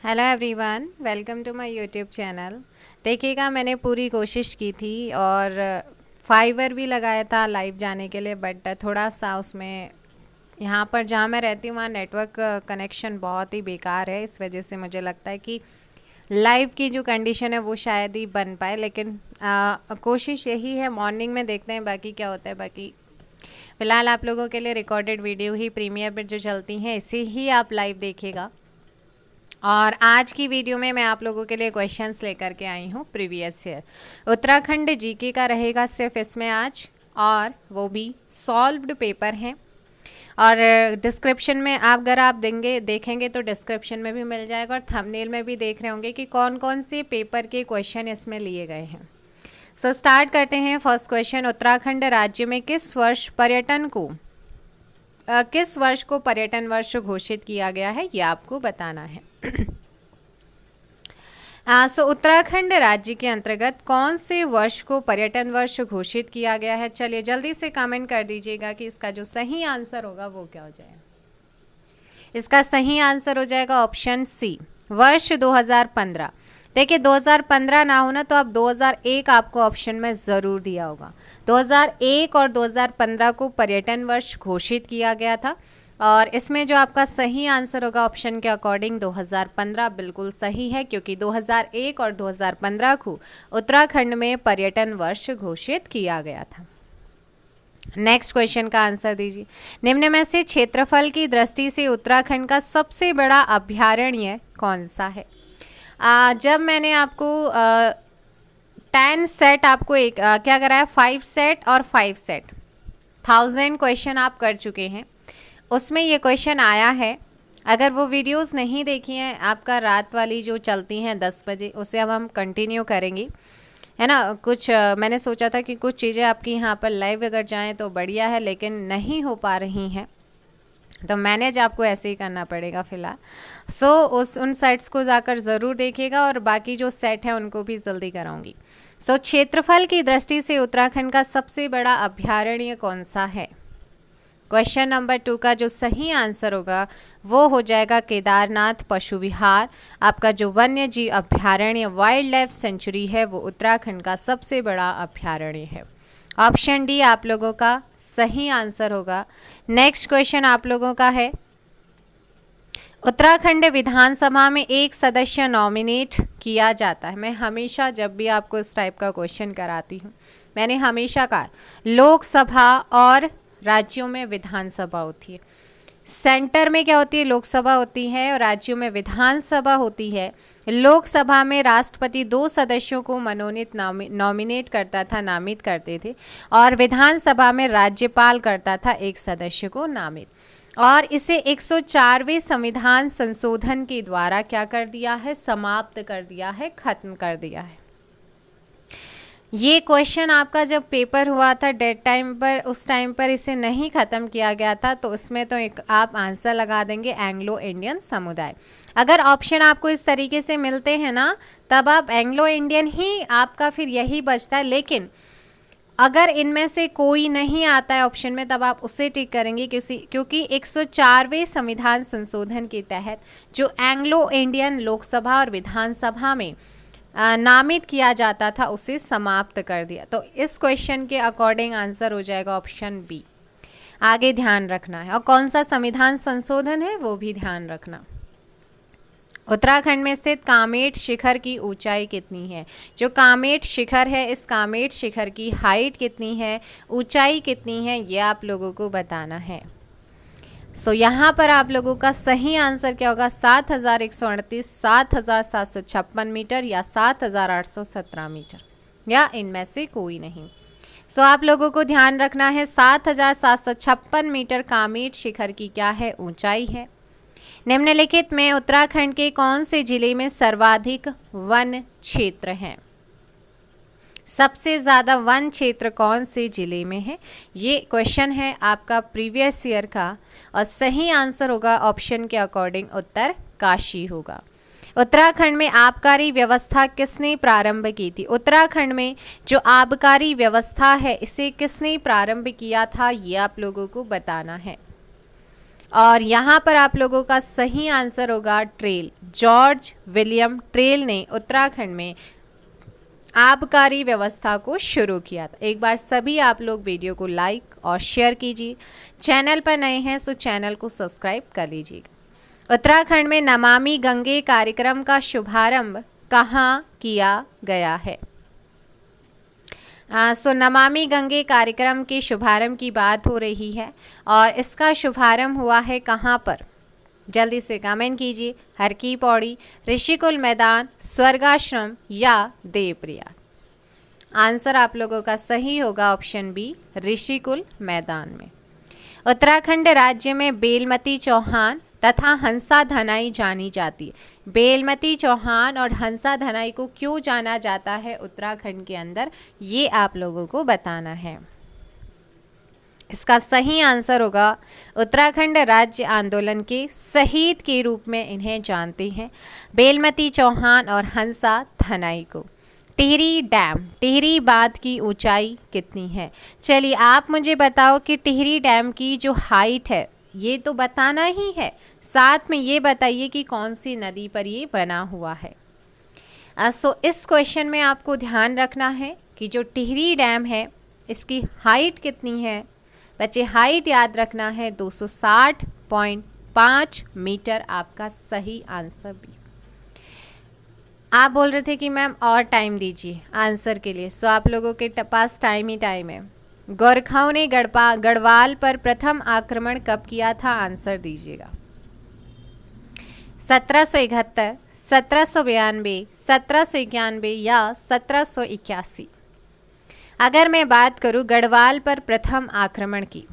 Hello everyone, welcome to my YouTube channel. देखिएगा, मैंने पूरी कोशिश की थी और फाइवर भी लगाया था लाइव जाने के लिए, बट थोड़ा सा उसमें यहाँ पर जहाँ मैं रहती हूँ वहाँ नेटवर्क कनेक्शन बहुत ही बेकार है। इस वजह से मुझे लगता है कि लाइव की जो कंडीशन है वो शायद ही बन पाए, लेकिन कोशिश यही है। मॉर्निंग में देखते हैं बाकी क्या होता है। बाकी फ़िलहाल आप लोगों के लिए रिकॉर्डेड वीडियो ही प्रीमियर पर जो चलती हैं इसे ही आप लाइव देखिएगा। और आज की वीडियो में मैं आप लोगों के लिए क्वेश्चंस लेकर के आई हूँ प्रीवियस ईयर उत्तराखंड जीके का रहेगा सिर्फ इसमें आज, और वो भी सॉल्व्ड पेपर हैं। और डिस्क्रिप्शन में अगर आप देखेंगे तो डिस्क्रिप्शन में भी मिल जाएगा, और थंबनेल में भी देख रहे होंगे कि कौन कौन से पेपर के क्वेश्चन इसमें लिए गए हैं। सो स्टार्ट करते हैं। फर्स्ट क्वेश्चन, उत्तराखंड राज्य में किस वर्ष को पर्यटन वर्ष घोषित किया गया है, ये आपको बताना है। उत्तराखंड राज्य के अंतर्गत कौन से वर्ष को पर्यटन वर्ष घोषित किया गया है? चलिए जल्दी से कमेंट कर दीजिएगा कि इसका जो सही आंसर होगा वो क्या हो जाएगा। इसका सही आंसर हो जाएगा ऑप्शन सी, वर्ष 2015। देखिए 2015 ना हो ना तो अब 2001 आपको ऑप्शन में ज़रूर दिया होगा। 2001 और 2015 को पर्यटन वर्ष घोषित किया गया था, और इसमें जो आपका सही आंसर होगा ऑप्शन के अकॉर्डिंग 2015 बिल्कुल सही है, क्योंकि 2001 और 2015 को उत्तराखंड में पर्यटन वर्ष घोषित किया गया था। नेक्स्ट क्वेश्चन का आंसर दीजिए। निम्न में से क्षेत्रफल की दृष्टि से उत्तराखंड का सबसे बड़ा अभ्यारण्य कौन सा है? जब मैंने आपको 10 सेट आपको क्या कराया, 5 सेट और 5 सेट 1000 क्वेश्चन आप कर चुके हैं, उसमें ये क्वेश्चन आया है। अगर वो वीडियोस नहीं देखी हैं आपका, रात वाली जो चलती हैं 10 बजे, उसे अब हम कंटिन्यू करेंगे, है ना। कुछ मैंने सोचा था कि कुछ चीज़ें आपकी यहाँ पर लाइव अगर जाएं तो बढ़िया है, लेकिन नहीं हो पा रही हैं तो मैनेज आपको ऐसे ही करना पड़ेगा फ़िलहाल। उन सेट्स को जाकर ज़रूर देखिएगा, और बाकी जो सेट हैं उनको भी जल्दी कराऊंगी। क्षेत्रफल की दृष्टि से उत्तराखंड का सबसे बड़ा अभ्यारण्य कौन सा है? क्वेश्चन नंबर 2 का जो सही आंसर होगा वो हो जाएगा केदारनाथ पशु विहार। आपका जो वन्य जीव अभ्यारण्य वाइल्ड लाइफ सेंचुरी है वो उत्तराखंड का सबसे बड़ा अभ्यारण्य है। ऑप्शन डी आप लोगों का सही आंसर होगा। नेक्स्ट क्वेश्चन आप लोगों का है, उत्तराखंड विधानसभा में एक सदस्य नॉमिनेट किया जाता है। मैं हमेशा जब भी आपको इस टाइप का क्वेश्चन कराती हूँ, मैंने हमेशा कहा लोकसभा और राज्यों में विधानसभा होती है। सेंटर में क्या होती है, लोकसभा होती है, और राज्यों में विधानसभा होती है। लोकसभा में राष्ट्रपति 2 सदस्यों को मनोनीत नॉमिनेट करता था, नामित करते थे, और विधानसभा में राज्यपाल करता था 1 सदस्य को नामित। और इसे 104वें संविधान संशोधन के द्वारा क्या कर दिया है, समाप्त कर दिया है, खत्म कर दिया है। ये क्वेश्चन आपका जब पेपर हुआ था डेट टाइम पर, उस टाइम पर इसे नहीं ख़त्म किया गया था, तो उसमें तो एक आप आंसर लगा देंगे एंग्लो इंडियन समुदाय। अगर ऑप्शन आपको इस तरीके से मिलते हैं ना, तब आप एंग्लो इंडियन ही आपका फिर यही बचता है। लेकिन अगर इनमें से कोई नहीं आता है ऑप्शन में, तब आप उसे टिक करेंगे, क्योंकि 104वें संविधान संशोधन के तहत जो एंग्लो इंडियन लोकसभा और विधानसभा में नामित किया जाता था उसे समाप्त कर दिया। तो इस क्वेश्चन के अकॉर्डिंग आंसर हो जाएगा ऑप्शन बी। आगे ध्यान रखना है, और कौन सा संविधान संशोधन है वो भी ध्यान रखना। उत्तराखंड में स्थित कामेट शिखर की ऊंचाई कितनी है? जो कामेट शिखर है, इस कामेट शिखर की हाइट कितनी है, ऊंचाई कितनी है, ये आप लोगों को बताना है। यहाँ पर आप लोगों का सही आंसर क्या होगा, 7138, 7756 मीटर या 7817 मीटर, या इनमें से कोई नहीं। आप लोगों को ध्यान रखना है 7756 मीटर कामेट शिखर की क्या है, ऊंचाई है। निम्नलिखित में उत्तराखंड के कौन से जिले में सर्वाधिक वन क्षेत्र हैं? सबसे ज़्यादा वन क्षेत्र कौन से जिले में है? ये क्वेश्चन है आपका प्रीवियस ईयर का, और सही आंसर होगा ऑप्शन के अकॉर्डिंग उत्तरकाशी होगा। उत्तराखंड में आबकारी व्यवस्था किसने प्रारंभ की थी? उत्तराखंड में जो आबकारी व्यवस्था है इसे किसने प्रारंभ किया था, ये आप लोगों को बताना है। और यहाँ पर आप लोगों का सही आंसर होगा ट्रेल। जॉर्ज विलियम ट्रेल ने उत्तराखंड में आबकारी व्यवस्था को शुरू किया था? एक बार सभी आप लोग वीडियो को लाइक और शेयर कीजिए। चैनल पर नए हैं तो चैनल को सब्सक्राइब कर लीजिएगा। उत्तराखंड में नमामि गंगे कार्यक्रम का शुभारंभ कहाँ किया गया है? नमामि गंगे कार्यक्रम के शुभारंभ की बात हो रही है और इसका शुभारंभ हुआ है कहाँ पर? जल्दी से कमेंट कीजिए। हर की पौड़ी, ऋषिकुल मैदान, स्वर्गाश्रम या देवप्रयाग? आंसर आप लोगों का सही होगा ऑप्शन बी, ऋषिकुल मैदान में। उत्तराखंड राज्य में बेलमती चौहान तथा हंसा धनाई जानी जाती है। बेलमती चौहान और हंसा धनाई को क्यों जाना जाता है उत्तराखंड के अंदर, ये आप लोगों को बताना है। इसका सही आंसर होगा उत्तराखंड राज्य आंदोलन के शहीद के रूप में इन्हें जानते हैं, बेलमती चौहान और हंसा धनाई को। टिहरी डैम, टिहरी बांध की ऊंचाई कितनी है? चलिए आप मुझे बताओ कि टिहरी डैम की जो हाइट है ये तो बताना ही है, साथ में ये बताइए कि कौन सी नदी पर ये बना हुआ है। इस क्वेश्चन में आपको ध्यान रखना है कि जो टिहरी डैम है इसकी हाइट कितनी है? बच्चे हाइट याद रखना है 260.5 मीटर, आपका सही आंसर भी। आप बोल रहे थे कि मैम और टाइम दीजिए आंसर के लिए, सो आप लोगों के पास टाइम ही टाइम है। गोरखाओं ने गढ़वाल पर प्रथम आक्रमण कब किया था? आंसर दीजिएगा। 1771, 1792, 1791 या 1781? अगर मैं बात करूं गढ़वाल पर प्रथम आक्रमण की,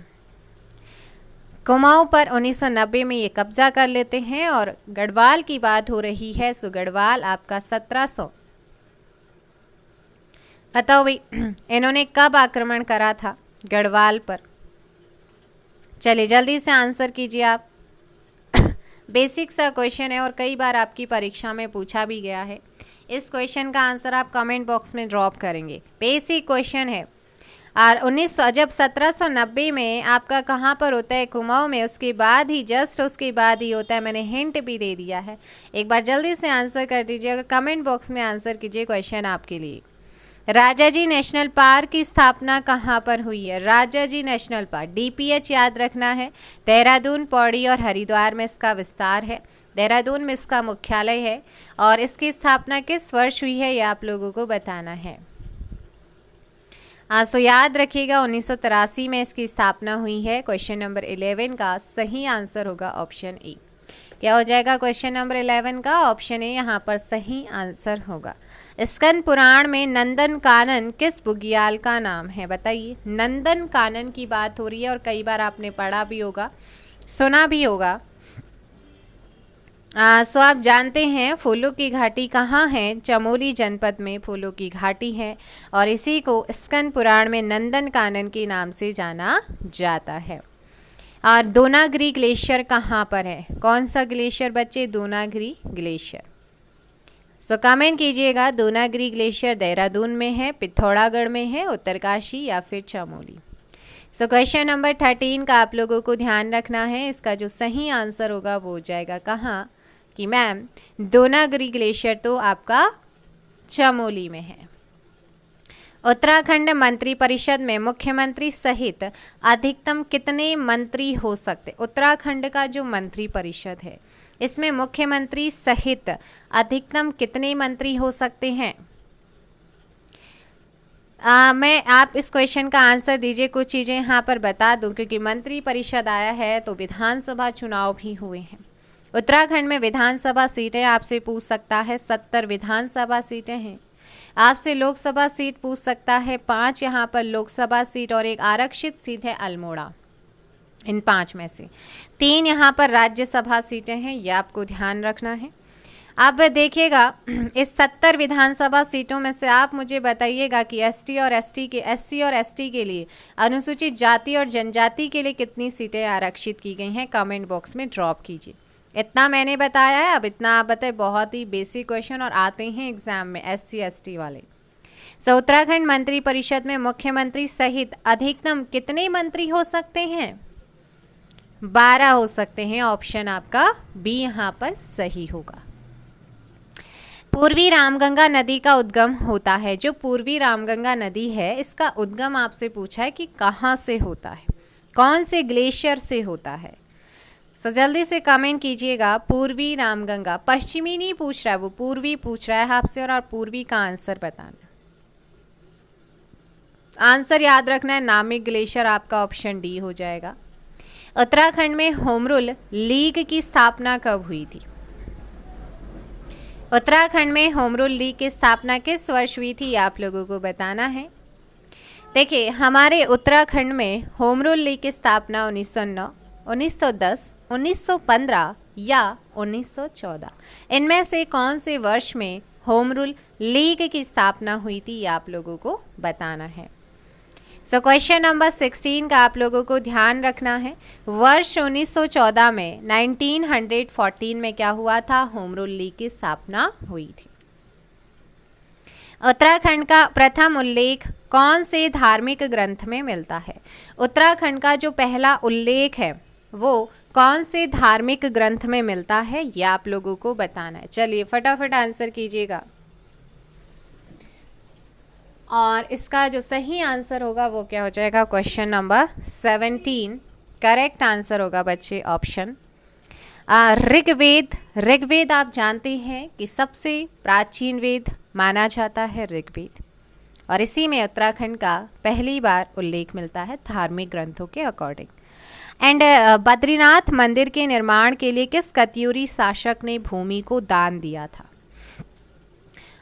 कुमाऊं पर 1990 में ये कब्जा कर लेते हैं और गढ़वाल की बात हो रही है, सो गढ़वाल आपका 1700। बताओ भाई इन्होंने कब आक्रमण करा था गढ़वाल पर? चलिए जल्दी से आंसर कीजिए आप। बेसिक सा क्वेश्चन है और कई बार आपकी परीक्षा में पूछा भी गया है। इस क्वेश्चन का आंसर आप कमेंट बॉक्स में ड्रॉप करेंगे। बेसिक क्वेश्चन है। और 1900 जब 1790 में आपका कहाँ पर होता है? कुमाऊं में। उसके बाद ही जस्ट उसके बाद ही होता है, मैंने हिंट भी दे दिया है। एक बार जल्दी से आंसर कर दीजिए, अगर कमेंट बॉक्स में आंसर कीजिए। क्वेश्चन आपके लिए, राजाजी नेशनल पार्क की स्थापना कहाँ पर हुई है? राजाजी नेशनल पार्क DPH याद रखना है। देहरादून, पौड़ी और हरिद्वार में इसका विस्तार है। देहरादून में इसका मुख्यालय है और इसकी स्थापना किस वर्ष हुई है ये आप लोगों को बताना है। सो याद रखिएगा 1983 में इसकी स्थापना हुई है। क्वेश्चन नंबर 11 का सही आंसर होगा ऑप्शन ए। क्या हो जाएगा क्वेश्चन नंबर 11 का? ऑप्शन ए यहाँ पर सही आंसर होगा। स्कंद पुराण में नंदन कानन किस बुग्याल का नाम है? बताइए। नंदन कानन की बात हो रही है और कई बार आपने पढ़ा भी होगा, सुना भी होगा। सो आप जानते हैं फूलों की घाटी कहाँ है? चमोली जनपद में फूलों की घाटी है और इसी को स्कंद पुराण में नंदन कानन के नाम से जाना जाता है। और दोनागिरी ग्लेशियर कहाँ पर है? कौन सा ग्लेशियर बच्चे? दोनागिरी ग्लेशियर। सो कमेंट कीजिएगा। दोनागिरी ग्लेशियर देहरादून में है, पिथौरागढ़ में है, उत्तरकाशी या फिर चमोली? सो क्वेश्चन नंबर 13 का आप लोगों को ध्यान रखना है। इसका जो सही आंसर होगा वो हो जाएगा कहाँ कि मैम दोनागिरी ग्लेशियर तो आपका चमोली में है। उत्तराखंड मंत्री परिषद में मुख्यमंत्री सहित अधिकतम कितने मंत्री हो सकते? उत्तराखंड का जो मंत्री परिषद है इसमें मुख्यमंत्री सहित अधिकतम कितने मंत्री हो सकते हैं? मैं आप इस क्वेश्चन का आंसर दीजिए। कुछ चीज़ें यहाँ पर बता दूं क्योंकि मंत्री परिषद आया है तो विधानसभा चुनाव भी हुए हैं। उत्तराखंड में विधानसभा सीटें आपसे पूछ सकता है, 70 विधानसभा सीटें हैं। आपसे लोकसभा सीट पूछ सकता है, 5 यहाँ पर लोकसभा सीट और एक आरक्षित सीट है अल्मोड़ा। इन 5 में से 3 यहाँ पर राज्यसभा सीटें हैं, ये आपको ध्यान रखना है। अब देखिएगा इस 70 विधानसभा सीटों में से आप मुझे बताइएगा कि SC और ST के लिए अनुसूचित जाति और जनजाति के लिए कितनी सीटें आरक्षित की गई हैं? कमेंट बॉक्स में ड्रॉप कीजिए। इतना मैंने बताया है, अब इतना आप बताए। बहुत ही बेसिक क्वेश्चन और आते हैं एग्जाम में SC ST वाले। उत्तराखंड मंत्री परिषद में मुख्यमंत्री सहित अधिकतम कितने मंत्री हो सकते हैं? 12 हो सकते हैं। ऑप्शन आपका बी यहाँ पर सही होगा। पूर्वी रामगंगा नदी का उद्गम होता है। जो पूर्वी रामगंगा नदी है इसका उद्गम आपसे पूछा है कि कहाँ से होता है, कौन से ग्लेशियर से होता है। सो जल्दी से कमेंट कीजिएगा। पूर्वी रामगंगा, पश्चिमी नहीं पूछ रहा है वो, पूर्वी पूछ रहा है आपसे, और आप पूर्वी का आंसर बताना। आंसर याद रखना है, नामिक ग्लेशियर आपका ऑप्शन डी हो जाएगा। उत्तराखंड में होम रूल लीग की स्थापना कब हुई थी? उत्तराखंड में होम रूल लीग की स्थापना किस वर्ष हुई थी, आप लोगों को बताना है। देखिए, हमारे उत्तराखंड में होम रूल लीग की स्थापना 1909, 1910, 1915 या 1914, इनमें से कौन से वर्ष में होम रूल लीग की स्थापना हुई थी, ये आप लोगों को बताना है। सो क्वेश्चन नंबर 16 का आप लोगों को ध्यान रखना है। वर्ष 1914 में 1914 में क्या हुआ था, होम रूल लीग की स्थापना हुई थी। उत्तराखंड का प्रथम उल्लेख कौन से धार्मिक ग्रंथ में मिलता है? उत्तराखंड का जो पहला उल्लेख है वो कौन से धार्मिक ग्रंथ में मिलता है, ये आप लोगों को बताना है। चलिए फटाफट आंसर कीजिएगा, और इसका जो सही आंसर होगा वो क्या हो जाएगा, क्वेश्चन नंबर 17 करेक्ट आंसर होगा बच्चे ऑप्शन ऋग्वेद। ऋग्वेद आप जानते हैं कि सबसे प्राचीन वेद माना जाता है ऋग्वेद, और इसी में उत्तराखंड का पहली बार उल्लेख मिलता है धार्मिक ग्रंथों के अकॉर्डिंग। एंड बद्रीनाथ मंदिर के निर्माण के लिए किस कत्यूरी शासक ने भूमि को दान दिया था?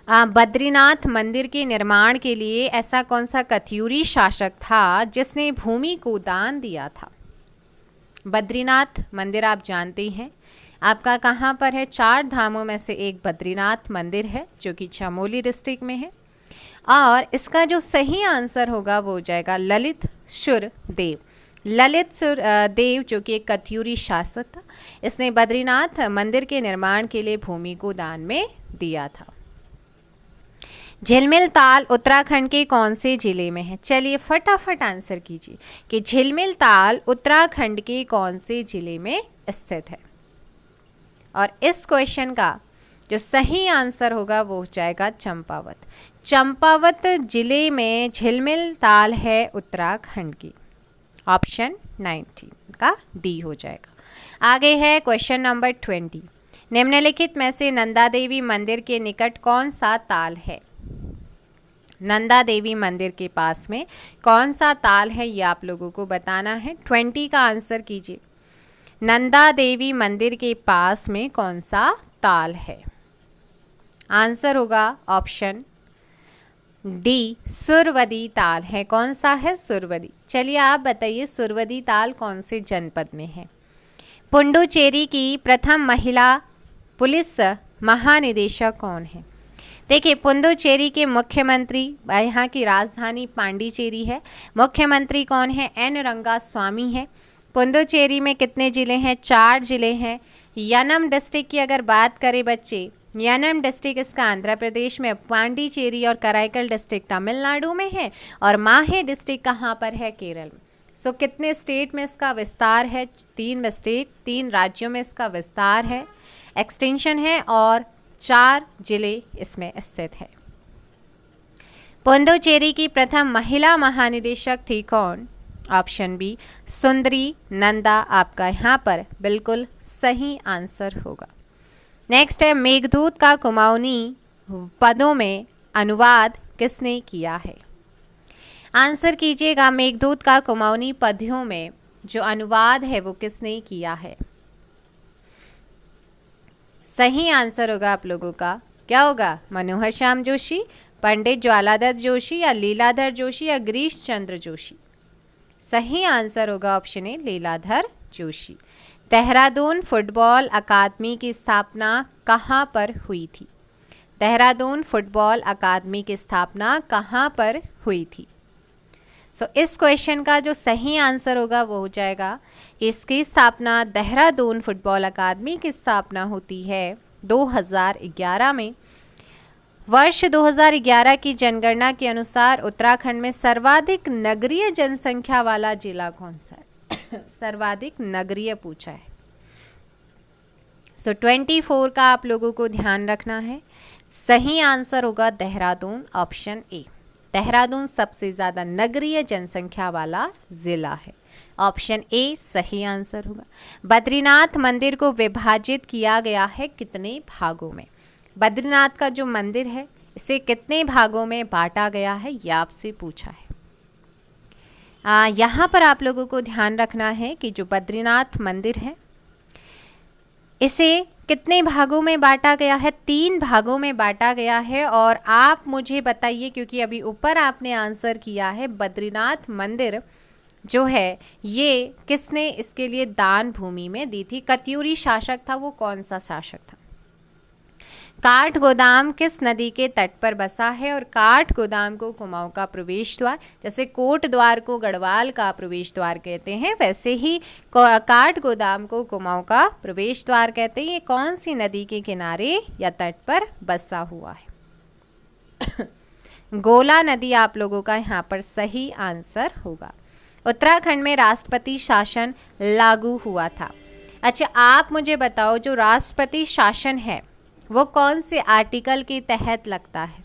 बद्रीनाथ मंदिर के निर्माण के लिए ऐसा कौन सा कत्यूरी शासक था जिसने भूमि को दान दिया था? बद्रीनाथ मंदिर आप जानते हैं आपका कहाँ पर है, 4 धामों में से एक बद्रीनाथ मंदिर है जो कि चमोली डिस्ट्रिक्ट में है, और इसका जो सही आंसर होगा वो हो जाएगा ललित सुर देव। ललित सुर देव जो कि एक कत्यूरी शासक था, इसने बद्रीनाथ मंदिर के निर्माण के लिए भूमि को दान में दिया था। झिलमिल ताल उत्तराखंड के कौन से जिले में है? चलिए फटाफट आंसर कीजिए कि झिलमिल ताल उत्तराखंड के कौन से जिले में स्थित है, और इस क्वेश्चन का जो सही आंसर होगा वो हो जाएगा चंपावत। चंपावत जिले में झिलमिल ताल है उत्तराखंड की, ऑप्शन 19 का डी हो जाएगा। आगे है क्वेश्चन नंबर 20। निम्नलिखित में से नंदा देवी मंदिर के निकट कौन सा ताल है? नंदा देवी मंदिर के पास में कौन सा ताल है, ये आप लोगों को बताना है। 20 का आंसर कीजिए। नंदा देवी मंदिर के पास में कौन सा ताल है? आंसर होगा ऑप्शन डी, सुरवदी ताल है। कौन सा है? सुरवदी। चलिए आप बताइए सुरवदी ताल कौन से जनपद में है? पुडुचेरी की प्रथम महिला पुलिस महानिदेशक कौन है? देखिए, पुडुचेरी के मुख्यमंत्री, यहाँ की राजधानी पांडिचेरी है, मुख्यमंत्री कौन है? एन रंगास्वामी है। पुडुचेरी में कितने ज़िले हैं? 4 ज़िले हैं। यानम डिस्ट्रिक्ट की अगर बात करें बच्चे, यानम डिस्ट्रिक्ट इसका आंध्र प्रदेश में, पांडिचेरी और कराईकल डिस्ट्रिक्ट तमिलनाडु में है, और माहे डिस्ट्रिक्ट कहाँ पर है? केरल में। सो कितने स्टेट में इसका विस्तार है? 3 स्टेट, 3 राज्यों में इसका विस्तार है, एक्सटेंशन है, और 4 जिले इसमें स्थित है। पुडुचेरी की प्रथम महिला महानिदेशक थी कौन? ऑप्शन बी, सुंदरी नंदा आपका यहाँ पर बिल्कुल सही आंसर होगा। नेक्स्ट है मेघदूत का कुमाऊनी पदों में अनुवाद किसने किया है? आंसर कीजिएगा, मेघदूत का कुमाऊनी पद्यों में जो अनुवाद है वो किसने किया है? सही आंसर होगा आप लोगों का क्या होगा? मनोहर श्याम जोशी, पंडित ज्वालादत्त जोशी, या लीलाधर जोशी, या गिरीश चंद्र जोशी। सही आंसर होगा option A, Leeladhar Joshi. Dehradun football अकादमी की स्थापना कहाँ पर हुई थी? देहरादून फुटबॉल अकादमी की स्थापना कहाँ पर हुई थी? सो इस क्वेश्चन का जो सही आंसर होगा वो हो जाएगा, इसकी स्थापना देहरादून फुटबॉल अकादमी की स्थापना होती है 2011 में। वर्ष 2011 की जनगणना के अनुसार उत्तराखंड में सर्वाधिक नगरीय जनसंख्या वाला जिला कौन सा है? सर्वाधिक नगरीय पूछा है। सो 24 का आप लोगों को ध्यान रखना है। सही आंसर होगा देहरादून, ऑप्शन ए। देहरादून सबसे ज़्यादा नगरीय जनसंख्या वाला ज़िला है, ऑप्शन ए सही आंसर होगा। बद्रीनाथ मंदिर को विभाजित किया गया है कितने भागों में? बद्रीनाथ का जो मंदिर है इसे कितने भागों में बांटा गया है, यह आपसे पूछा है। यहाँ पर आप लोगों को ध्यान रखना है कि जो बद्रीनाथ मंदिर है इसे कितने भागों में बांटा गया है? 3 भागों में बांटा गया है। और आप मुझे बताइए, क्योंकि अभी ऊपर आपने आंसर किया है, बद्रीनाथ मंदिर जो है ये किसने इसके लिए दान भूमि में दी थी? कत्यूरी शासक था, वो कौन सा शासक था? काठ गोदाम किस नदी के तट पर बसा है? और काठ गोदाम को कुमाऊं का प्रवेश द्वार, जैसे कोट द्वार को गढ़वाल का प्रवेश द्वार कहते हैं, वैसे ही काठ गोदाम को कुमाऊं का प्रवेश द्वार कहते हैं। ये कौन सी नदी के किनारे या तट पर बसा हुआ है? गोला नदी आप लोगों का यहाँ पर सही आंसर होगा। उत्तराखंड में राष्ट्रपति शासन लागू हुआ था। अच्छा, आप मुझे बताओ, जो राष्ट्रपति शासन है वो कौन से आर्टिकल के तहत लगता है,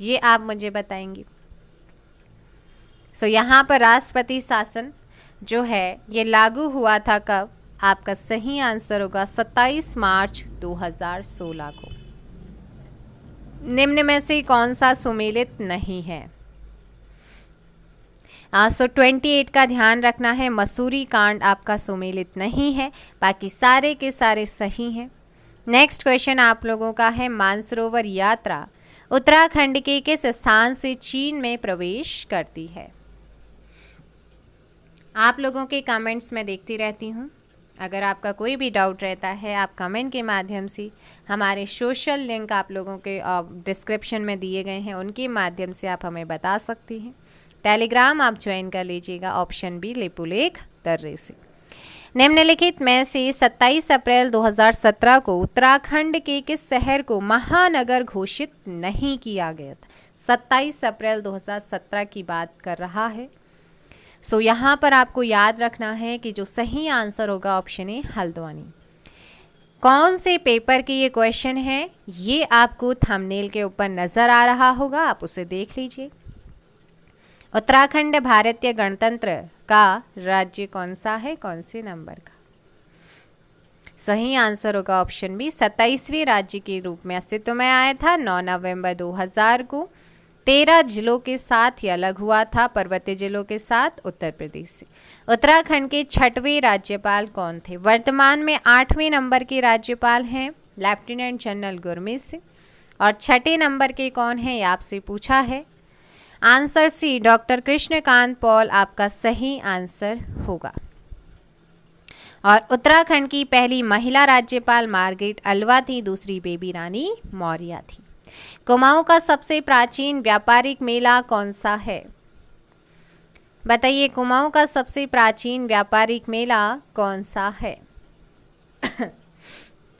ये आप मुझे बताएंगे। यहाँ पर राष्ट्रपति शासन जो है ये लागू हुआ था कब? आपका सही आंसर होगा 27 मार्च 2016 को। निम्न में से कौन सा सुमेलित नहीं है? 28 का ध्यान रखना है। मसूरी कांड आपका सुमेलित नहीं है, बाकी सारे के सारे सही हैं। नेक्स्ट क्वेश्चन आप लोगों का है, मानसरोवर यात्रा उत्तराखंड के किस स्थान से चीन में प्रवेश करती है? आप लोगों के कमेंट्स में देखती रहती हूँ। अगर आपका कोई भी डाउट रहता है आप कमेंट के माध्यम से, हमारे सोशल लिंक आप लोगों के डिस्क्रिप्शन में दिए गए हैं, उनके माध्यम से आप हमें बता सकती हैं। टेलीग्राम आप ज्वाइन कर लीजिएगा, ऑप्शन बी लिपुलेख दर्रे से। निम्नलिखित में से 27 अप्रैल 2017 को उत्तराखंड के किस शहर को महानगर घोषित नहीं किया गया था? 27 अप्रैल 2017 की बात कर रहा है। यहाँ पर आपको याद रखना है कि जो सही आंसर होगा ऑप्शन ए हल्द्वानी। कौन से पेपर के ये क्वेश्चन है, ये आपको थंबनेल के ऊपर नजर आ रहा होगा, आप उसे देख लीजिए। उत्तराखंड भारतीय गणतंत्र का राज्य कौन सा है, कौन से नंबर का? सही आंसर होगा ऑप्शन बी 27वें राज्य के रूप में अस्तित्व में आया था 9 नवंबर 2000 को। 13 जिलों के साथ ये अलग हुआ था, पर्वतीय जिलों के साथ उत्तर प्रदेश से। उत्तराखंड के 6वें राज्यपाल कौन थे? वर्तमान में 8वें नंबर के राज्यपाल हैं लेफ्टिनेंट जनरल गुरमीत सिंह। और 6ठे नंबर के कौन है, ये आपसे पूछा है। Answer C doctor Krishnakant Paul आपका सही आंसर होगा। और उत्तराखंड की पहली महिला राज्यपाल मार्गरेट अल्वा थी, दूसरी बेबी रानी मौर्य थी। कुमाऊं का सबसे प्राचीन व्यापारिक मेला कौन सा है? बताइए, कुमाऊं का सबसे प्राचीन व्यापारिक मेला कौन सा है?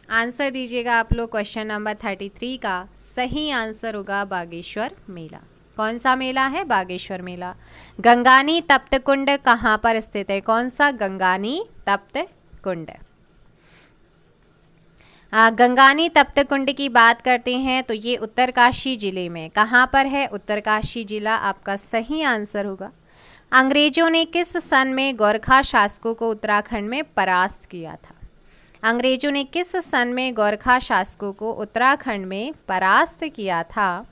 आंसर दीजिएगा आप लोग। क्वेश्चन नंबर 33 का सही आंसर होगा बागेश्वर मेला। कौन सा मेला है? बागेश्वर मेला। गंगानी तप्त कुंड कहाँ पर स्थित है? कौन सा? गंगानी तप्त कुंड। गंगानी तप्त कुंड की बात करते हैं तो ये उत्तरकाशी जिले में कहाँ पर है? उत्तरकाशी जिला आपका सही आंसर होगा। अंग्रेजों ने किस सन में गोरखा शासकों को उत्तराखंड में परास्त किया था? अंग्रेजों ने किस सन में गोरखा शासकों को उत्तराखंड में परास्त किया था?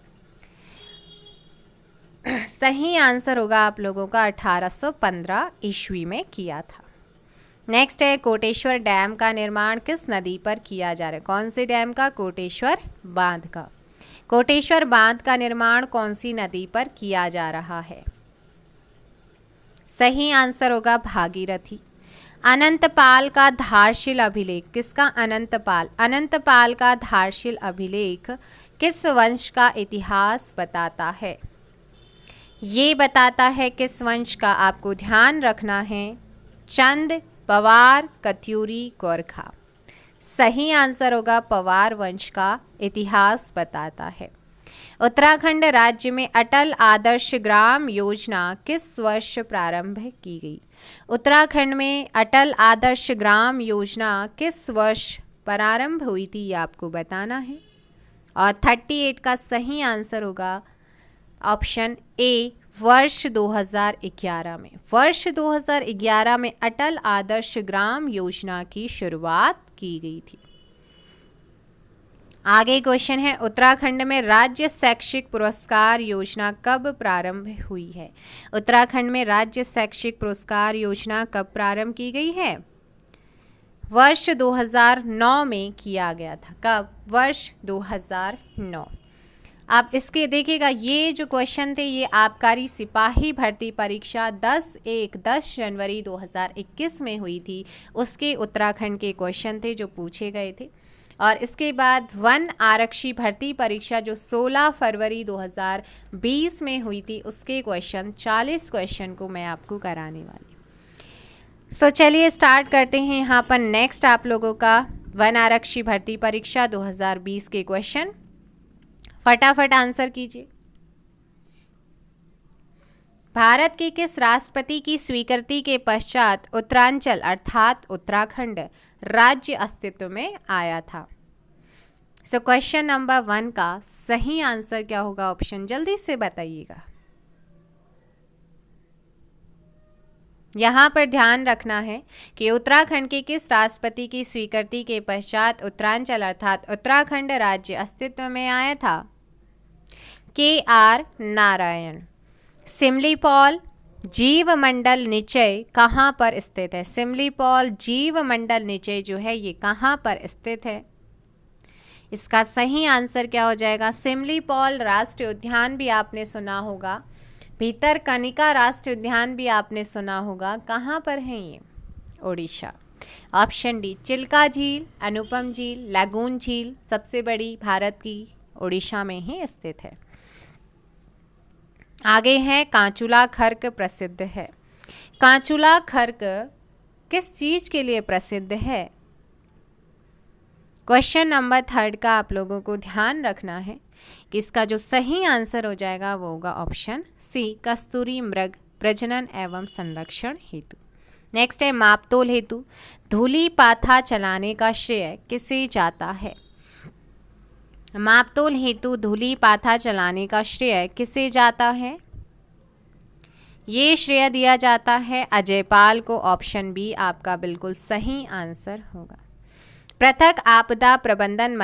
सही आंसर होगा आप लोगों का 1815 ईस्वी में किया था। नेक्स्ट है, कोटेश्वर डैम का निर्माण किस नदी पर किया जा रहा है? कौन से डैम का? कोटेश्वर बांध का। कोटेश्वर बांध का निर्माण कौन सी नदी पर किया जा रहा है? सही आंसर होगा भागीरथी। अनंतपाल का धारशिल अभिलेख किसका? अनंतपाल। अनंतपाल का धारशिल अभिलेख किस वंश का इतिहास बताता है? ये बताता है किस वंश का, आपको ध्यान रखना है। चंद, पवार, कत्यूरी, गोरखा। सही आंसर होगा पवार वंश का इतिहास बताता है। उत्तराखंड राज्य में अटल आदर्श ग्राम योजना किस वर्ष प्रारंभ की गई? उत्तराखंड में अटल आदर्श ग्राम योजना किस वर्ष प्रारंभ हुई थी, ये आपको बताना है। और 38 का सही आंसर होगा ऑप्शन ए, वर्ष 2011 में। वर्ष 2011 में अटल आदर्श ग्राम योजना की शुरुआत की गई थी। आगे क्वेश्चन है, उत्तराखंड में राज्य शैक्षिक पुरस्कार योजना कब प्रारंभ हुई है? उत्तराखंड में राज्य शैक्षिक पुरस्कार योजना कब प्रारंभ की गई है? वर्ष 2009 में किया गया था। कब? वर्ष 2009। अब इसके देखिएगा, ये जो क्वेश्चन थे ये आबकारी सिपाही भर्ती परीक्षा 10 जनवरी 2021 में हुई थी, उसके उत्तराखंड के क्वेश्चन थे जो पूछे गए थे। और इसके बाद वन आरक्षी भर्ती परीक्षा जो 16 फरवरी 2020 में हुई थी, उसके क्वेश्चन 40 क्वेश्चन को मैं आपको कराने वाली। सो चलिए स्टार्ट करते हैं यहाँ पर नेक्स्ट आप लोगों का वन आरक्षी भर्ती परीक्षा 2020 के क्वेश्चन। फटाफट आंसर कीजिए। भारत के किस राष्ट्रपति की स्वीकृति के पश्चात उत्तरांचल अर्थात उत्तराखंड राज्य अस्तित्व में आया था? सो क्वेश्चन नंबर 1 का सही आंसर क्या होगा? ऑप्शन जल्दी से बताइएगा। यहाँ पर ध्यान रखना है कि उत्तराखंड के किस राष्ट्रपति की स्वीकृति के पश्चात उत्तरांचल अर्थात उत्तराखंड राज्य अस्तित्व में आया था? KR नारायण। सिमलीपाल जीवमंडल निचय कहाँ पर स्थित है? सिमलीपाल जीवमंडल निचय जो है ये कहाँ पर स्थित है? इसका सही आंसर क्या हो जाएगा? सिमलीपाल राष्ट्रीय उद्यान भी आपने सुना होगा, भितरकनिका राष्ट्रीय उद्यान भी आपने सुना होगा। कहाँ पर है ये? ओडिशा। ऑप्शन डी, चिल्का झील, अनुपम झील, लागून झील सबसे बड़ी भारत की ओडिशा में ही स्थित है। आगे है कांचुला खर्क प्रसिद्ध है। कांचुला खर्क किस चीज के लिए प्रसिद्ध है? क्वेश्चन नंबर 3 का आप लोगों को ध्यान रखना है कि इसका जो सही आंसर हो जाएगा वो होगा ऑप्शन सी, कस्तूरी मृग प्रजनन एवं संरक्षण हेतु। नेक्स्ट है मापतोल हेतु धूली पाथा चलाने का श्रेय किसे जाता है? मापतोल हेतु धूली पाथा चलाने का श्रेय किसे जाता है? ये श्रेय दिया जाता है अजयपाल को। ऑप्शन बी आपका बिल्कुल सही आंसर होगा। पृथक आपदा प्रबंधन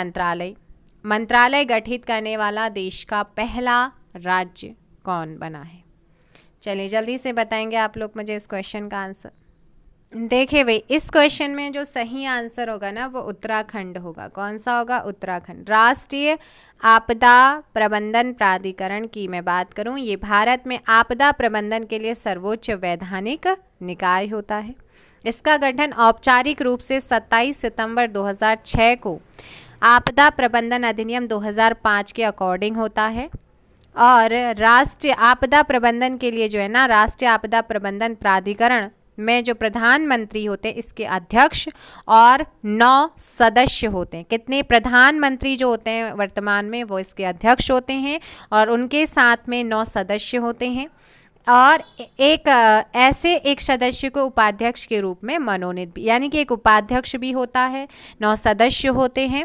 मंत्रालय गठित करने वाला देश का पहला राज्य कौन बना है? चलिए जल्दी से बताएंगे आप लोग मुझे इस क्वेश्चन का आंसर। देखिए भाई, इस क्वेश्चन में जो सही आंसर होगा ना वो उत्तराखंड होगा। कौन सा होगा? उत्तराखंड। राष्ट्रीय आपदा प्रबंधन प्राधिकरण की मैं बात करूं, ये भारत में आपदा प्रबंधन के लिए सर्वोच्च वैधानिक निकाय होता है। इसका गठन औपचारिक रूप से 27 सितंबर 2006 को आपदा प्रबंधन अधिनियम 2005 के अकॉर्डिंग होता है। और राष्ट्रीय आपदा प्रबंधन के लिए जो है ना, राष्ट्रीय आपदा प्रबंधन प्राधिकरण में जो प्रधानमंत्री होते हैं इसके अध्यक्ष और 9 सदस्य होते हैं। कितने? प्रधानमंत्री जो होते हैं वर्तमान में वो इसके अध्यक्ष होते हैं और उनके साथ में 9 सदस्य होते हैं। और एक ऐसे एक सदस्य को उपाध्यक्ष के रूप में मनोनीत भी, यानी कि एक उपाध्यक्ष भी होता है, 9 सदस्य होते हैं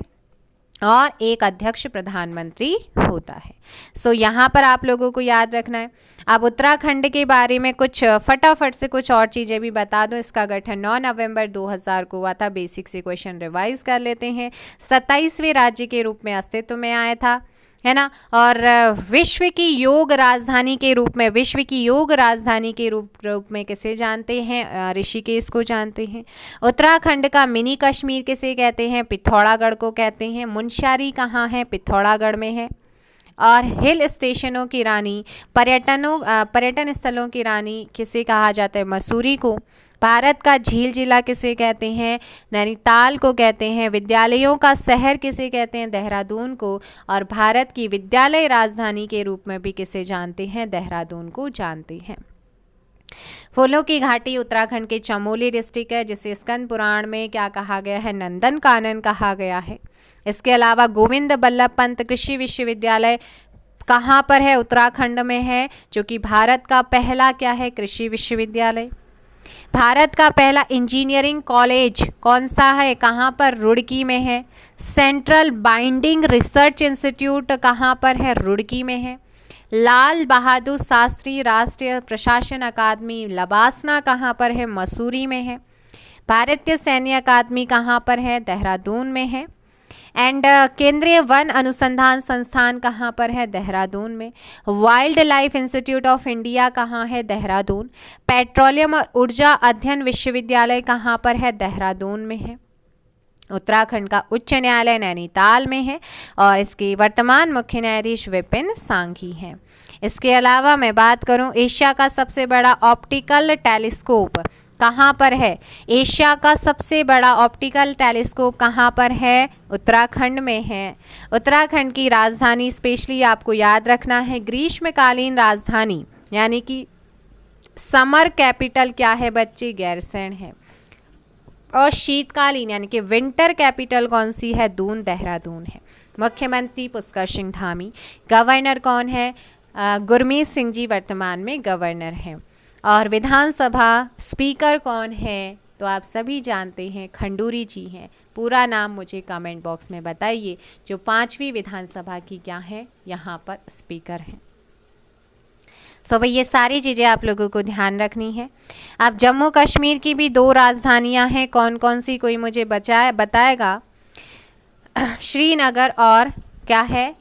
और एक अध्यक्ष प्रधानमंत्री होता है। सो यहाँ पर आप लोगों को याद रखना है। अब उत्तराखंड के बारे में कुछ फटाफट से कुछ और चीज़ें भी बता दूं। इसका गठन 9 नवंबर 2000 को हुआ था। बेसिक से क्वेश्चन रिवाइज कर लेते हैं। 27वें राज्य के रूप में अस्तित्व में आया था, है ना। और विश्व की योग राजधानी के रूप में किसे जानते हैं? ऋषिकेश को जानते हैं। उत्तराखंड का मिनी कश्मीर किसे कहते हैं? पिथौरागढ़ को कहते हैं। मुनस्यारी कहाँ है? पिथौरागढ़ में है। और हिल स्टेशनों की रानी, पर्यटन स्थलों की रानी किसे कहा जाता है? मसूरी को। भारत का झील जिला किसे कहते हैं? नैनीताल को कहते हैं। विद्यालयों का शहर किसे कहते हैं? देहरादून को। और भारत की विद्यालय राजधानी के रूप में भी किसे जानते हैं? देहरादून को जानते हैं। फूलों की घाटी उत्तराखंड के चमोली डिस्ट्रिक्ट है, जिसे स्कंद पुराण में क्या कहा गया है? नंदन कानन कहा गया है। इसके अलावा गोविंद बल्लभ पंत कृषि विश्वविद्यालय कहाँ पर है? उत्तराखंड में है, जो कि भारत का पहला क्या है? कृषि विश्वविद्यालय। भारत का पहला इंजीनियरिंग कॉलेज कौन सा है, कहाँ पर, रुड़की में है। सेंट्रल बाइंडिंग रिसर्च इंस्टीट्यूट कहाँ पर है, रुड़की में है। लाल बहादुर शास्त्री राष्ट्रीय प्रशासन अकादमी लबासना कहाँ पर है, मसूरी में है। भारतीय सैन्य अकादमी कहाँ पर है, देहरादून में है। एंड केंद्रीय वन अनुसंधान संस्थान कहाँ पर है, देहरादून में। Wild life institute of India कहाँ है, देहरादून। पेट्रोलियम और ऊर्जा अध्ययन विश्वविद्यालय कहाँ पर है, देहरादून में है। उत्तराखंड का उच्च न्यायालय नैनीताल में है और इसके वर्तमान मुख्य न्यायाधीश विपिन सांघी हैं। इसके अलावा मैं बात करूं, एशिया का सबसे बड़ा ऑप्टिकल टेलीस्कोप कहाँ पर है, एशिया का सबसे बड़ा ऑप्टिकल टेलीस्कोप कहाँ पर है, उत्तराखंड में है। उत्तराखंड की राजधानी स्पेशली आपको याद रखना है, ग्रीष्मकालीन राजधानी यानी कि समर कैपिटल क्या है बच्चे, गैरसैंण है। और शीतकालीन यानी कि विंटर कैपिटल कौन सी है, दून, देहरादून है। मुख्यमंत्री पुष्कर सिंह धामी। गवर्नर कौन है, गुरमीत सिंह जी वर्तमान में गवर्नर हैं। और विधानसभा स्पीकर कौन है, तो आप सभी जानते हैं खंडूरी जी हैं। पूरा नाम मुझे कमेंट बॉक्स में बताइए, जो 5वीं विधानसभा की क्या है यहाँ पर स्पीकर हैं। सो भाई ये सारी चीज़ें आप लोगों को ध्यान रखनी है। अब जम्मू कश्मीर की भी 2 राजधानियां हैं, कौन कौन सी, कोई मुझे बताएगा। श्रीनगर और क्या है,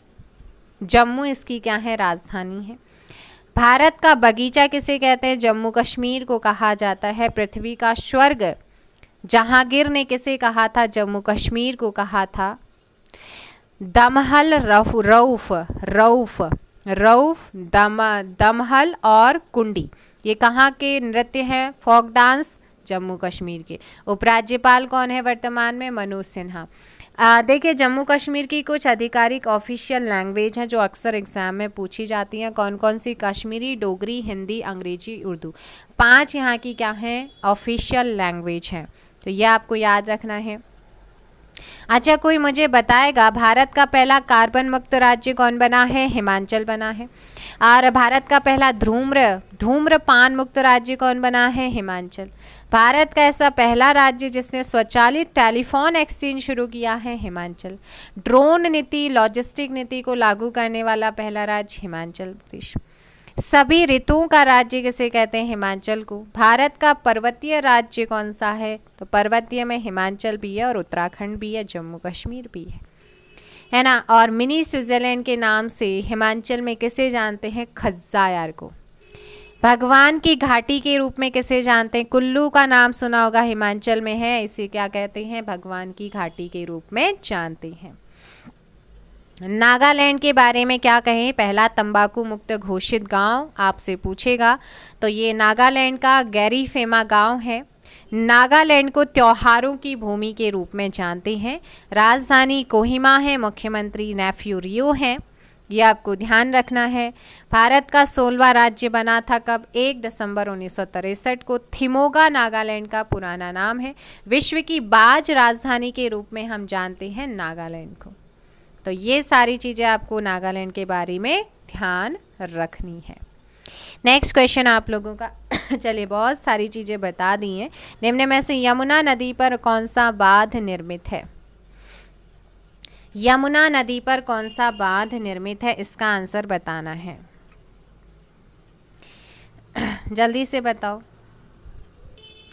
जम्मू, इसकी क्या है, राजधानी है। भारत का बगीचा किसे कहते हैं, जम्मू कश्मीर को कहा जाता है। पृथ्वी का स्वर्ग जहांगीर ने किसे कहा था, जम्मू कश्मीर को कहा था। दमहल, रऊफ, दमहल और कुंडी, ये कहाँ के नृत्य हैं, फोक डांस, जम्मू कश्मीर के। उपराज्यपाल कौन है वर्तमान में, मनोज सिन्हा। देखिए जम्मू कश्मीर की कुछ आधिकारिक ऑफिशियल लैंग्वेज हैं जो अक्सर एग्जाम में पूछी जाती हैं, कौन कौन सी, कश्मीरी, डोगरी, हिंदी, अंग्रेजी, उर्दू। 5 यहाँ की क्या हैं, ऑफिशियल लैंग्वेज हैं, तो ये आपको याद रखना है। अच्छा कोई मुझे बताएगा भारत का पहला कार्बन मुक्त राज्य कौन बना है, हिमाचल बना है। और भारत का पहला धूम्रपान मुक्त राज्य कौन बना है, हिमाचल। भारत का ऐसा पहला राज्य जिसने स्वचालित टेलीफोन एक्सचेंज शुरू किया है, हिमाचल। ड्रोन नीति, लॉजिस्टिक नीति को लागू करने वाला पहला राज्य, हिमाचल प्रदेश। सभी ऋतुओं का राज्य किसे कहते हैं, हिमाचल को। भारत का पर्वतीय राज्य कौन सा है, तो पर्वतीय में हिमाचल भी है और उत्तराखंड भी है, जम्मू कश्मीर भी है ना। और मिनी स्विट्जरलैंड के नाम से हिमाचल में किसे जानते हैं, खज्जायर को। भगवान की घाटी के रूप में किसे जानते हैं, कुल्लू का नाम सुना होगा, हिमाचल में है, इसे क्या कहते हैं, भगवान की घाटी के रूप में जानते हैं। नागालैंड के बारे में क्या कहें, पहला तंबाकू मुक्त घोषित गांव आपसे पूछेगा, तो ये नागालैंड का गैरीफेमा गांव है। नागालैंड को त्योहारों की भूमि के रूप में जानते हैं। राजधानी कोहिमा है, मुख्यमंत्री नेफ्यू रियो हैं, ये आपको ध्यान रखना है। भारत का 16वां राज्य बना था कब, 1 दिसंबर 1963 को। थिमोगा नागालैंड का पुराना नाम है। विश्व की बाज राजधानी के रूप में हम जानते हैं नागालैंड को। तो ये सारी चीज़ें आपको नागालैंड के बारे में ध्यान रखनी है। नेक्स्ट क्वेश्चन आप लोगों का चलिए बहुत सारी चीज़ें बता दी हैं। निम्न में से यमुना नदी पर कौन सा बांध निर्मित है, यमुना नदी पर कौन सा बांध निर्मित है, इसका आंसर बताना है। जल्दी से बताओ।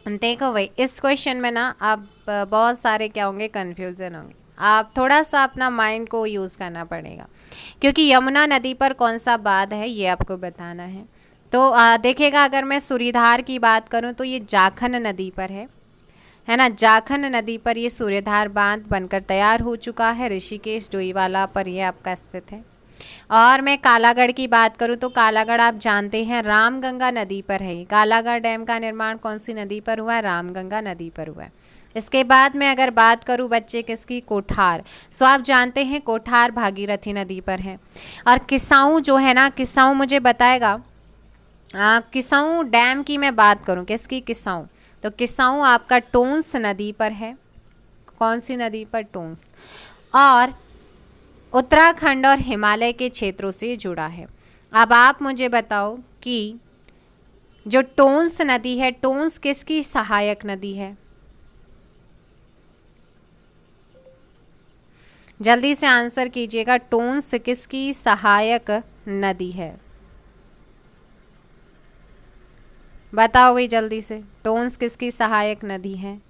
देखो भाई इस क्वेश्चन में ना आप बहुत सारे क्या होंगे, कन्फ्यूजन होंगे। आप थोड़ा सा अपना माइंड को यूज़ करना पड़ेगा, क्योंकि यमुना नदी पर कौन सा बांध है ये आपको बताना है। तो देखिएगा, अगर मैं सूर्यधार की बात करूं तो ये जाखन नदी पर है ना। जाखन नदी पर ये सूर्यधार बांध बनकर तैयार हो चुका है, ऋषिकेश डोईवाला पर ये आपका स्थित है। और मैं कालागढ़ की बात करूं तो कालागढ़ आप जानते हैं रामगंगा नदी पर है। कालागढ़ डैम का निर्माण कौन सी नदी पर हुआ है, रामगंगा नदी पर हुआ है। इसके बाद मैं अगर बात करूं बच्चे किसकी, कोठार, सो आप जानते हैं कोठार भागीरथी नदी पर है। और किसाऊ जो है ना, किसाऊ मुझे बताएगा, किसाऊ डैम की मैं बात करूं, किसकी, किसाऊ, तो किसाऊ आपका टोंस नदी पर है। कौन सी नदी पर, टोंस। और उत्तराखंड और हिमालय के क्षेत्रों से जुड़ा है। अब आप मुझे बताओ कि जो टोंस नदी है, टोंस किसकी सहायक नदी है? जल्दी से आंसर कीजिएगा, टोंस किसकी सहायक नदी है? बताओ भाई जल्दी से, टोंस किसकी सहायक नदी है?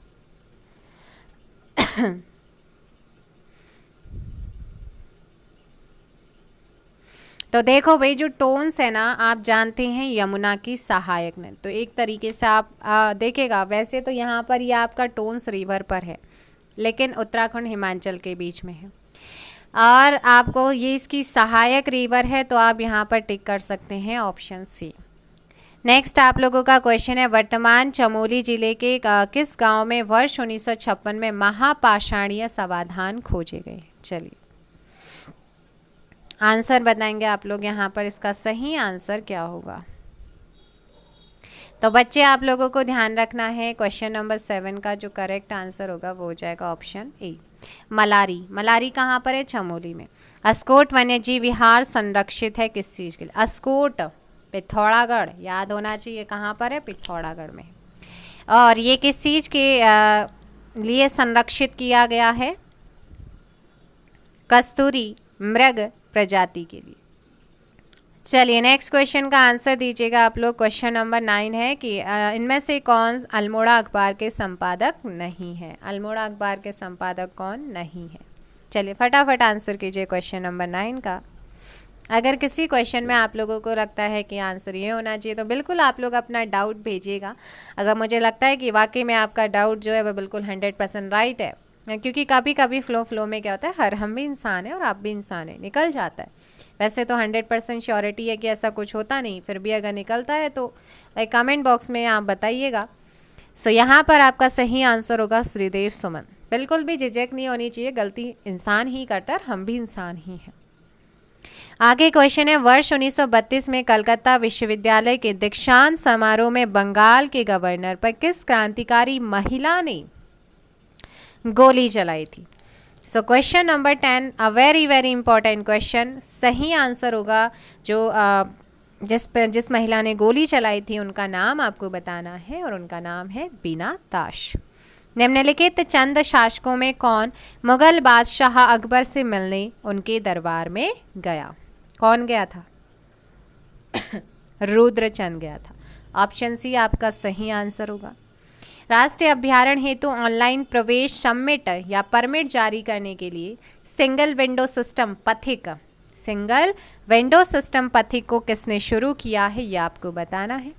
तो देखो भाई, जो टोंस है ना, आप जानते हैं यमुना की सहायक नदी। तो एक तरीके से आप देखेगा, वैसे तो यहाँ पर ये आपका टोंस रिवर पर है, लेकिन उत्तराखंड हिमाचल के बीच में है, और आपको ये इसकी सहायक रिवर है, तो आप यहाँ पर टिक कर सकते हैं ऑप्शन सी। नेक्स्ट आप लोगों का क्वेश्चन है, वर्तमान चमोली जिले के किस गांव में वर्ष 1956 में महापाषाणीय समाधान खोजे गए? चलिए आंसर बताएंगे आप लोग यहाँ पर, इसका सही आंसर क्या होगा? तो बच्चे आप लोगों को ध्यान रखना है, क्वेश्चन नंबर 7 का जो करेक्ट आंसर होगा वो हो जाएगा ऑप्शन ए, मलारी। मलारी कहाँ पर है? चमोली में। अस्कोट वन्यजीव विहार संरक्षित है किस चीज़ के लिए? अस्कोट पिथौरागढ़, याद होना चाहिए कहाँ पर है? पिथौरागढ़ में। और ये किस चीज़ के लिए संरक्षित किया गया है? कस्तूरी मृग प्रजाति के लिए। चलिए नेक्स्ट क्वेश्चन का आंसर दीजिएगा आप लोग। क्वेश्चन नंबर 9 है कि इनमें से कौन अल्मोड़ा अखबार के संपादक नहीं है? अल्मोड़ा अखबार के संपादक कौन नहीं है? चलिए फटाफट आंसर कीजिए क्वेश्चन नंबर 9 का। अगर किसी क्वेश्चन में आप लोगों को लगता है कि आंसर ये होना चाहिए, तो बिल्कुल आप लोग अपना डाउट भेजिएगा। अगर मुझे लगता है कि वाकई में आपका डाउट जो है वह बिल्कुल 100% राइट है, क्योंकि कभी कभी फ्लो में क्या होता है, हम भी इंसान है और आप भी इंसान है, निकल जाता है। वैसे तो 100% श्योरिटी है कि ऐसा कुछ होता नहीं, फिर भी अगर निकलता है तो भाई कमेंट बॉक्स में आप बताइएगा। सो यहाँ पर आपका सही आंसर होगा श्रीदेव सुमन। बिल्कुल भी झिझक नहीं होनी चाहिए, गलती इंसान ही करता है, हम भी इंसान ही हैं। आगे क्वेश्चन है, वर्ष 1932 में कलकत्ता विश्वविद्यालय के दीक्षांत समारोह में बंगाल के गवर्नर पर किस क्रांतिकारी महिला ने गोली चलाई थी? So question number 10, a very very important question. सही आंसर होगा जो जिस महिला ने गोली चलाई थी उनका नाम आपको बताना है, और उनका नाम है बीना दास। निम्नलिखित चंद शासकों में कौन मुगल बादशाह अकबर से मिलने उनके दरबार में गया? कौन गया था? रुद्रचंद गया था। ऑप्शन सी आपका सही आंसर होगा। राष्ट्रीय अभ्यारण्य हेतु ऑनलाइन प्रवेश सबमिट या परमिट जारी करने के लिए सिंगल विंडो सिस्टम पथिक को किसने शुरू किया है, ये आपको बताना है।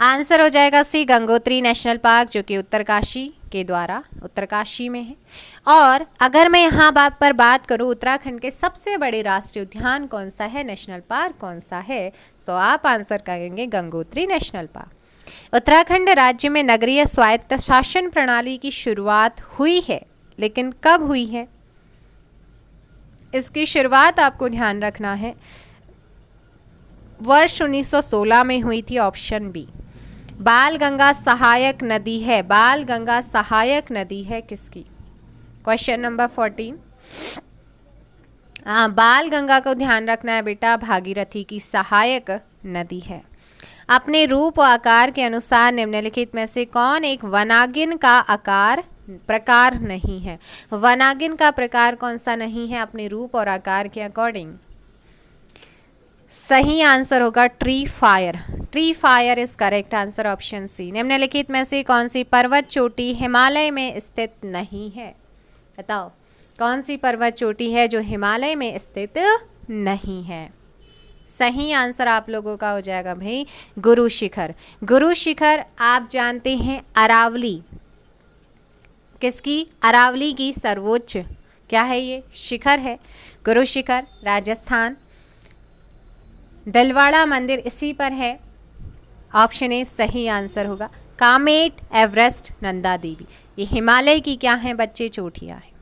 आंसर हो जाएगा सी, गंगोत्री नेशनल पार्क, जो कि उत्तरकाशी में है। और अगर मैं यहाँ बात करूँ, उत्तराखंड के सबसे बड़े राष्ट्रीय उद्यान कौन सा है, नेशनल पार्क कौन सा है? तो आप आंसर करेंगे गंगोत्री नेशनल पार्क। उत्तराखंड राज्य में नगरीय स्वायत्त शासन प्रणाली की शुरुआत हुई है, लेकिन कब हुई है? इसकी शुरुआत आपको ध्यान रखना है, वर्ष 1916 में हुई थी। Option B. बाल गंगा सहायक नदी है, बाल गंगा सहायक नदी है किसकी? Question number 14। बाल गंगा को ध्यान रखना है बेटा, भागीरथी की सहायक नदी है। अपने रूप और आकार के अनुसार निम्नलिखित में से कौन एक वनागिन का प्रकार नहीं है? वनागिन का प्रकार कौन सा नहीं है अपने रूप और आकार के अकॉर्डिंग? सही आंसर होगा tree fire. Tree fire is correct answer, option C. निम्नलिखित में से कौन सी पर्वत चोटी हिमालय में स्थित नहीं है? बताओ कौन सी पर्वत चोटी है जो हिमालय में स्थित नहीं है? सही आंसर आप लोगों का हो जाएगा भाई गुरु शिखर। गुरु शिखर आप जानते हैं अरावली किसकी? अरावली की सर्वोच्च क्या है? ये शिखर है गुरु शिखर, राजस्थान। दिलवाड़ा मंदिर इसी पर है। ऑप्शन ए सही आंसर होगा। कामेट, एवरेस्ट, नंदा देवी, ये हिमालय की क्या है बच्चे? चोटियां हैं।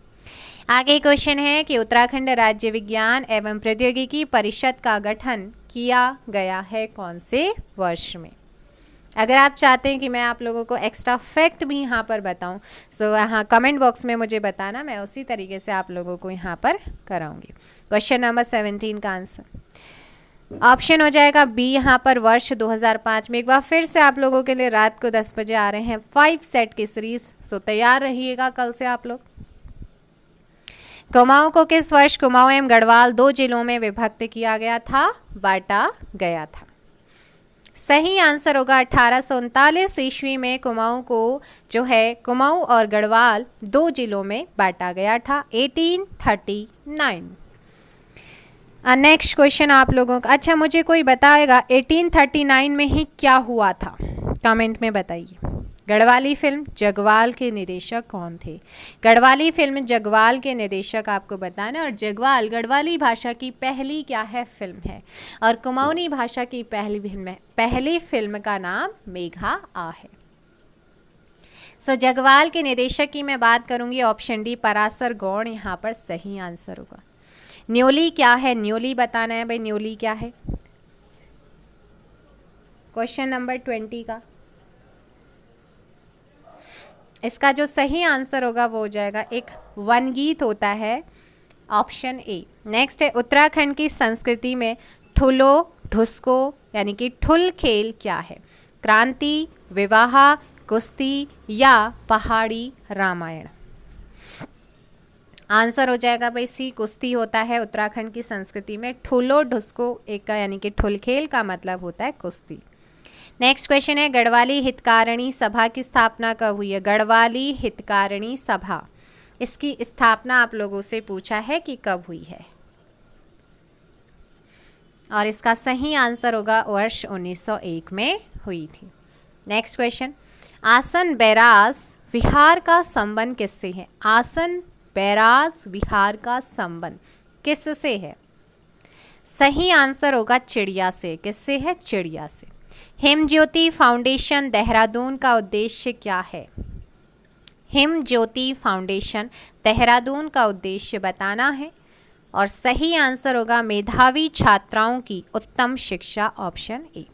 आगे क्वेश्चन है कि उत्तराखंड राज्य विज्ञान एवं प्रौद्योगिकी परिषद का गठन किया गया है कौन से वर्ष में? अगर आप चाहते हैं कि मैं आप लोगों को एक्स्ट्रा फैक्ट भी यहाँ पर बताऊँ, सो यहाँ कमेंट बॉक्स में मुझे बताना, मैं उसी तरीके से आप लोगों को यहाँ पर कराऊंगी। क्वेश्चन नंबर 17 का आंसर, ऑप्शन हो जाएगा बी यहाँ पर वर्ष 2005 में। एक बार फिर से आप लोगों के लिए रात को 10 बजे आ रहे हैं 5 सेट की सीरीज, सो तैयार रहिएगा कल से आप लोग। कुमाऊं को किस वर्ष कुमाऊं एवं गढ़वाल 2 जिलों में विभक्त किया गया था, बांटा गया था? सही आंसर होगा 1839 ईस्वी में कुमाऊं को जो है कुमाऊं और गढ़वाल 2 जिलों में बांटा गया था, 1839। नेक्स्ट क्वेश्चन आप लोगों का, अच्छा मुझे कोई बताएगा 1839 में ही क्या हुआ था, कमेंट में बताइए। गढ़वाली फिल्म जगवाल के निर्देशक कौन थे? गढ़वाली फिल्म जगवाल के निर्देशक आपको बताना, और जगवाल गढ़वाली भाषा की पहली क्या है, फिल्म है, और कुमाऊनी भाषा की पहली फिल्म है। पहली फिल्म का नाम मेघा आ है। सो जगवाल के निर्देशक की मैं बात करूंगी, ऑप्शन डी पराशर गौड़ यहाँ पर सही आंसर होगा। न्योली क्या है, न्योली बताना है भाई, न्योली क्या है, क्वेश्चन नंबर 20 का। इसका जो सही आंसर होगा वो हो जाएगा एक वन गीत होता है, ऑप्शन ए। नेक्स्ट है उत्तराखंड की संस्कृति में ठुलो ढुसको यानी कि ठुल खेल क्या है? क्रांति, विवाह, कुश्ती या पहाड़ी रामायण? आंसर हो जाएगा भाई सी, कुश्ती होता है उत्तराखंड की संस्कृति में। ठुलो ढुसको एक का यानी कि ठुल खेल का मतलब होता है कुश्ती। नेक्स्ट क्वेश्चन है गढ़वाली हितकारिणी सभा की स्थापना कब हुई है? गढ़वाली हितकारिणी सभा, इसकी स्थापना आप लोगों से पूछा है कि कब हुई है, और इसका सही आंसर होगा वर्ष 1901 में हुई थी। नेक्स्ट क्वेश्चन, आसन बैराज विहार का संबंध किससे है? आसन बैराज विहार का संबंध किससे है? सही आंसर होगा चिड़िया से। किससे है? चिड़िया से। हिम ज्योति फाउंडेशन देहरादून का उद्देश्य क्या है? हिम ज्योति फाउंडेशन देहरादून का उद्देश्य बताना है, और सही आंसर होगा मेधावी छात्राओं की उत्तम शिक्षा, ऑप्शन ए।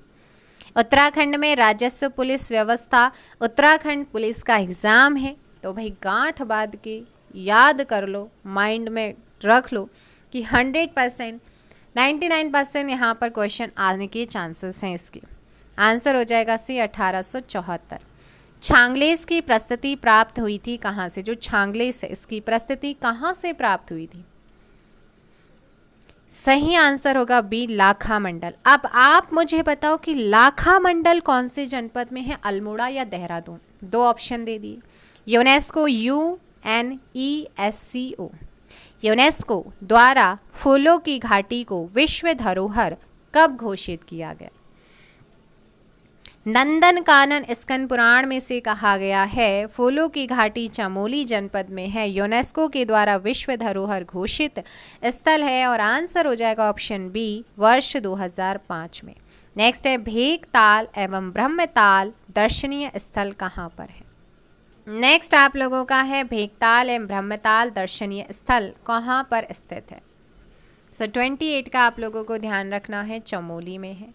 उत्तराखंड में राजस्व पुलिस व्यवस्था, उत्तराखंड पुलिस का एग्जाम है, तो भाई गांठ बांध के याद कर लो, माइंड में रख लो कि 100% 99% यहाँ पर क्वेश्चन आने के चांसेस हैं। इसके आंसर हो जाएगा सी 1874। छांगलेस की प्रस्तुति प्राप्त हुई थी कहाँ से? जो छांगलेस है इसकी प्रस्तुति कहाँ से प्राप्त हुई थी? सही आंसर होगा बी लाखा मंडल। अब आप मुझे बताओ कि लाखा मंडल कौन से जनपद में है, अल्मोड़ा या देहरादून? 2 ऑप्शन दे दिए। यूनेस्को UNESCO यूनेस्को द्वारा फूलों की घाटी को विश्व धरोहर कब घोषित किया गया? नंदन कानन स्कंद पुराण में से कहा गया है फूलों की घाटी चमोली जनपद में है, यूनेस्को के द्वारा विश्व धरोहर घोषित स्थल है, और आंसर हो जाएगा ऑप्शन बी वर्ष 2005 में। नेक्स्ट है भेकताल एवं ब्रह्मताल दर्शनीय स्थल कहाँ पर है? नेक्स्ट आप लोगों का है भेकताल एवं ब्रह्मताल दर्शनीय स्थल कहाँ पर स्थित है? सो 28 का आप लोगों को ध्यान रखना है, चमोली में है।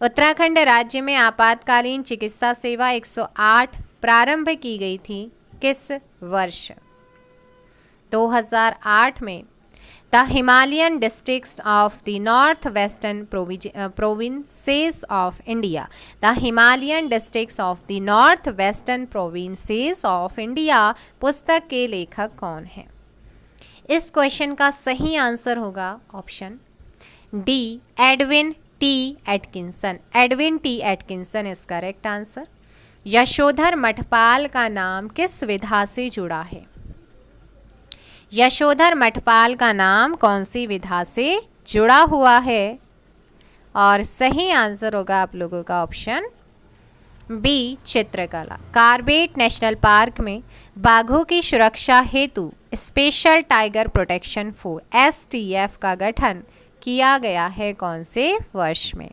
उत्तराखंड राज्य में आपातकालीन चिकित्सा सेवा 108 प्रारंभ की गई थी किस वर्ष? 2008 में। The Himalayan districts of the north western provinces of India, the Himalayan districts of the north western provinces of India पुस्तक के लेखक कौन है? इस क्वेश्चन का सही आंसर होगा option D Edwin T Atkinson. Edwin T Atkinson is correct answer. Yashodhar Mathpal का नाम किस विधा से जुड़ा है? यशोधर मठपाल का नाम कौन सी विधा से जुड़ा हुआ है? और सही आंसर होगा आप लोगों का ऑप्शन बी चित्रकला। कार्बेट नेशनल पार्क में बाघों की सुरक्षा हेतु special tiger protection force STF का गठन किया गया है कौन से वर्ष में?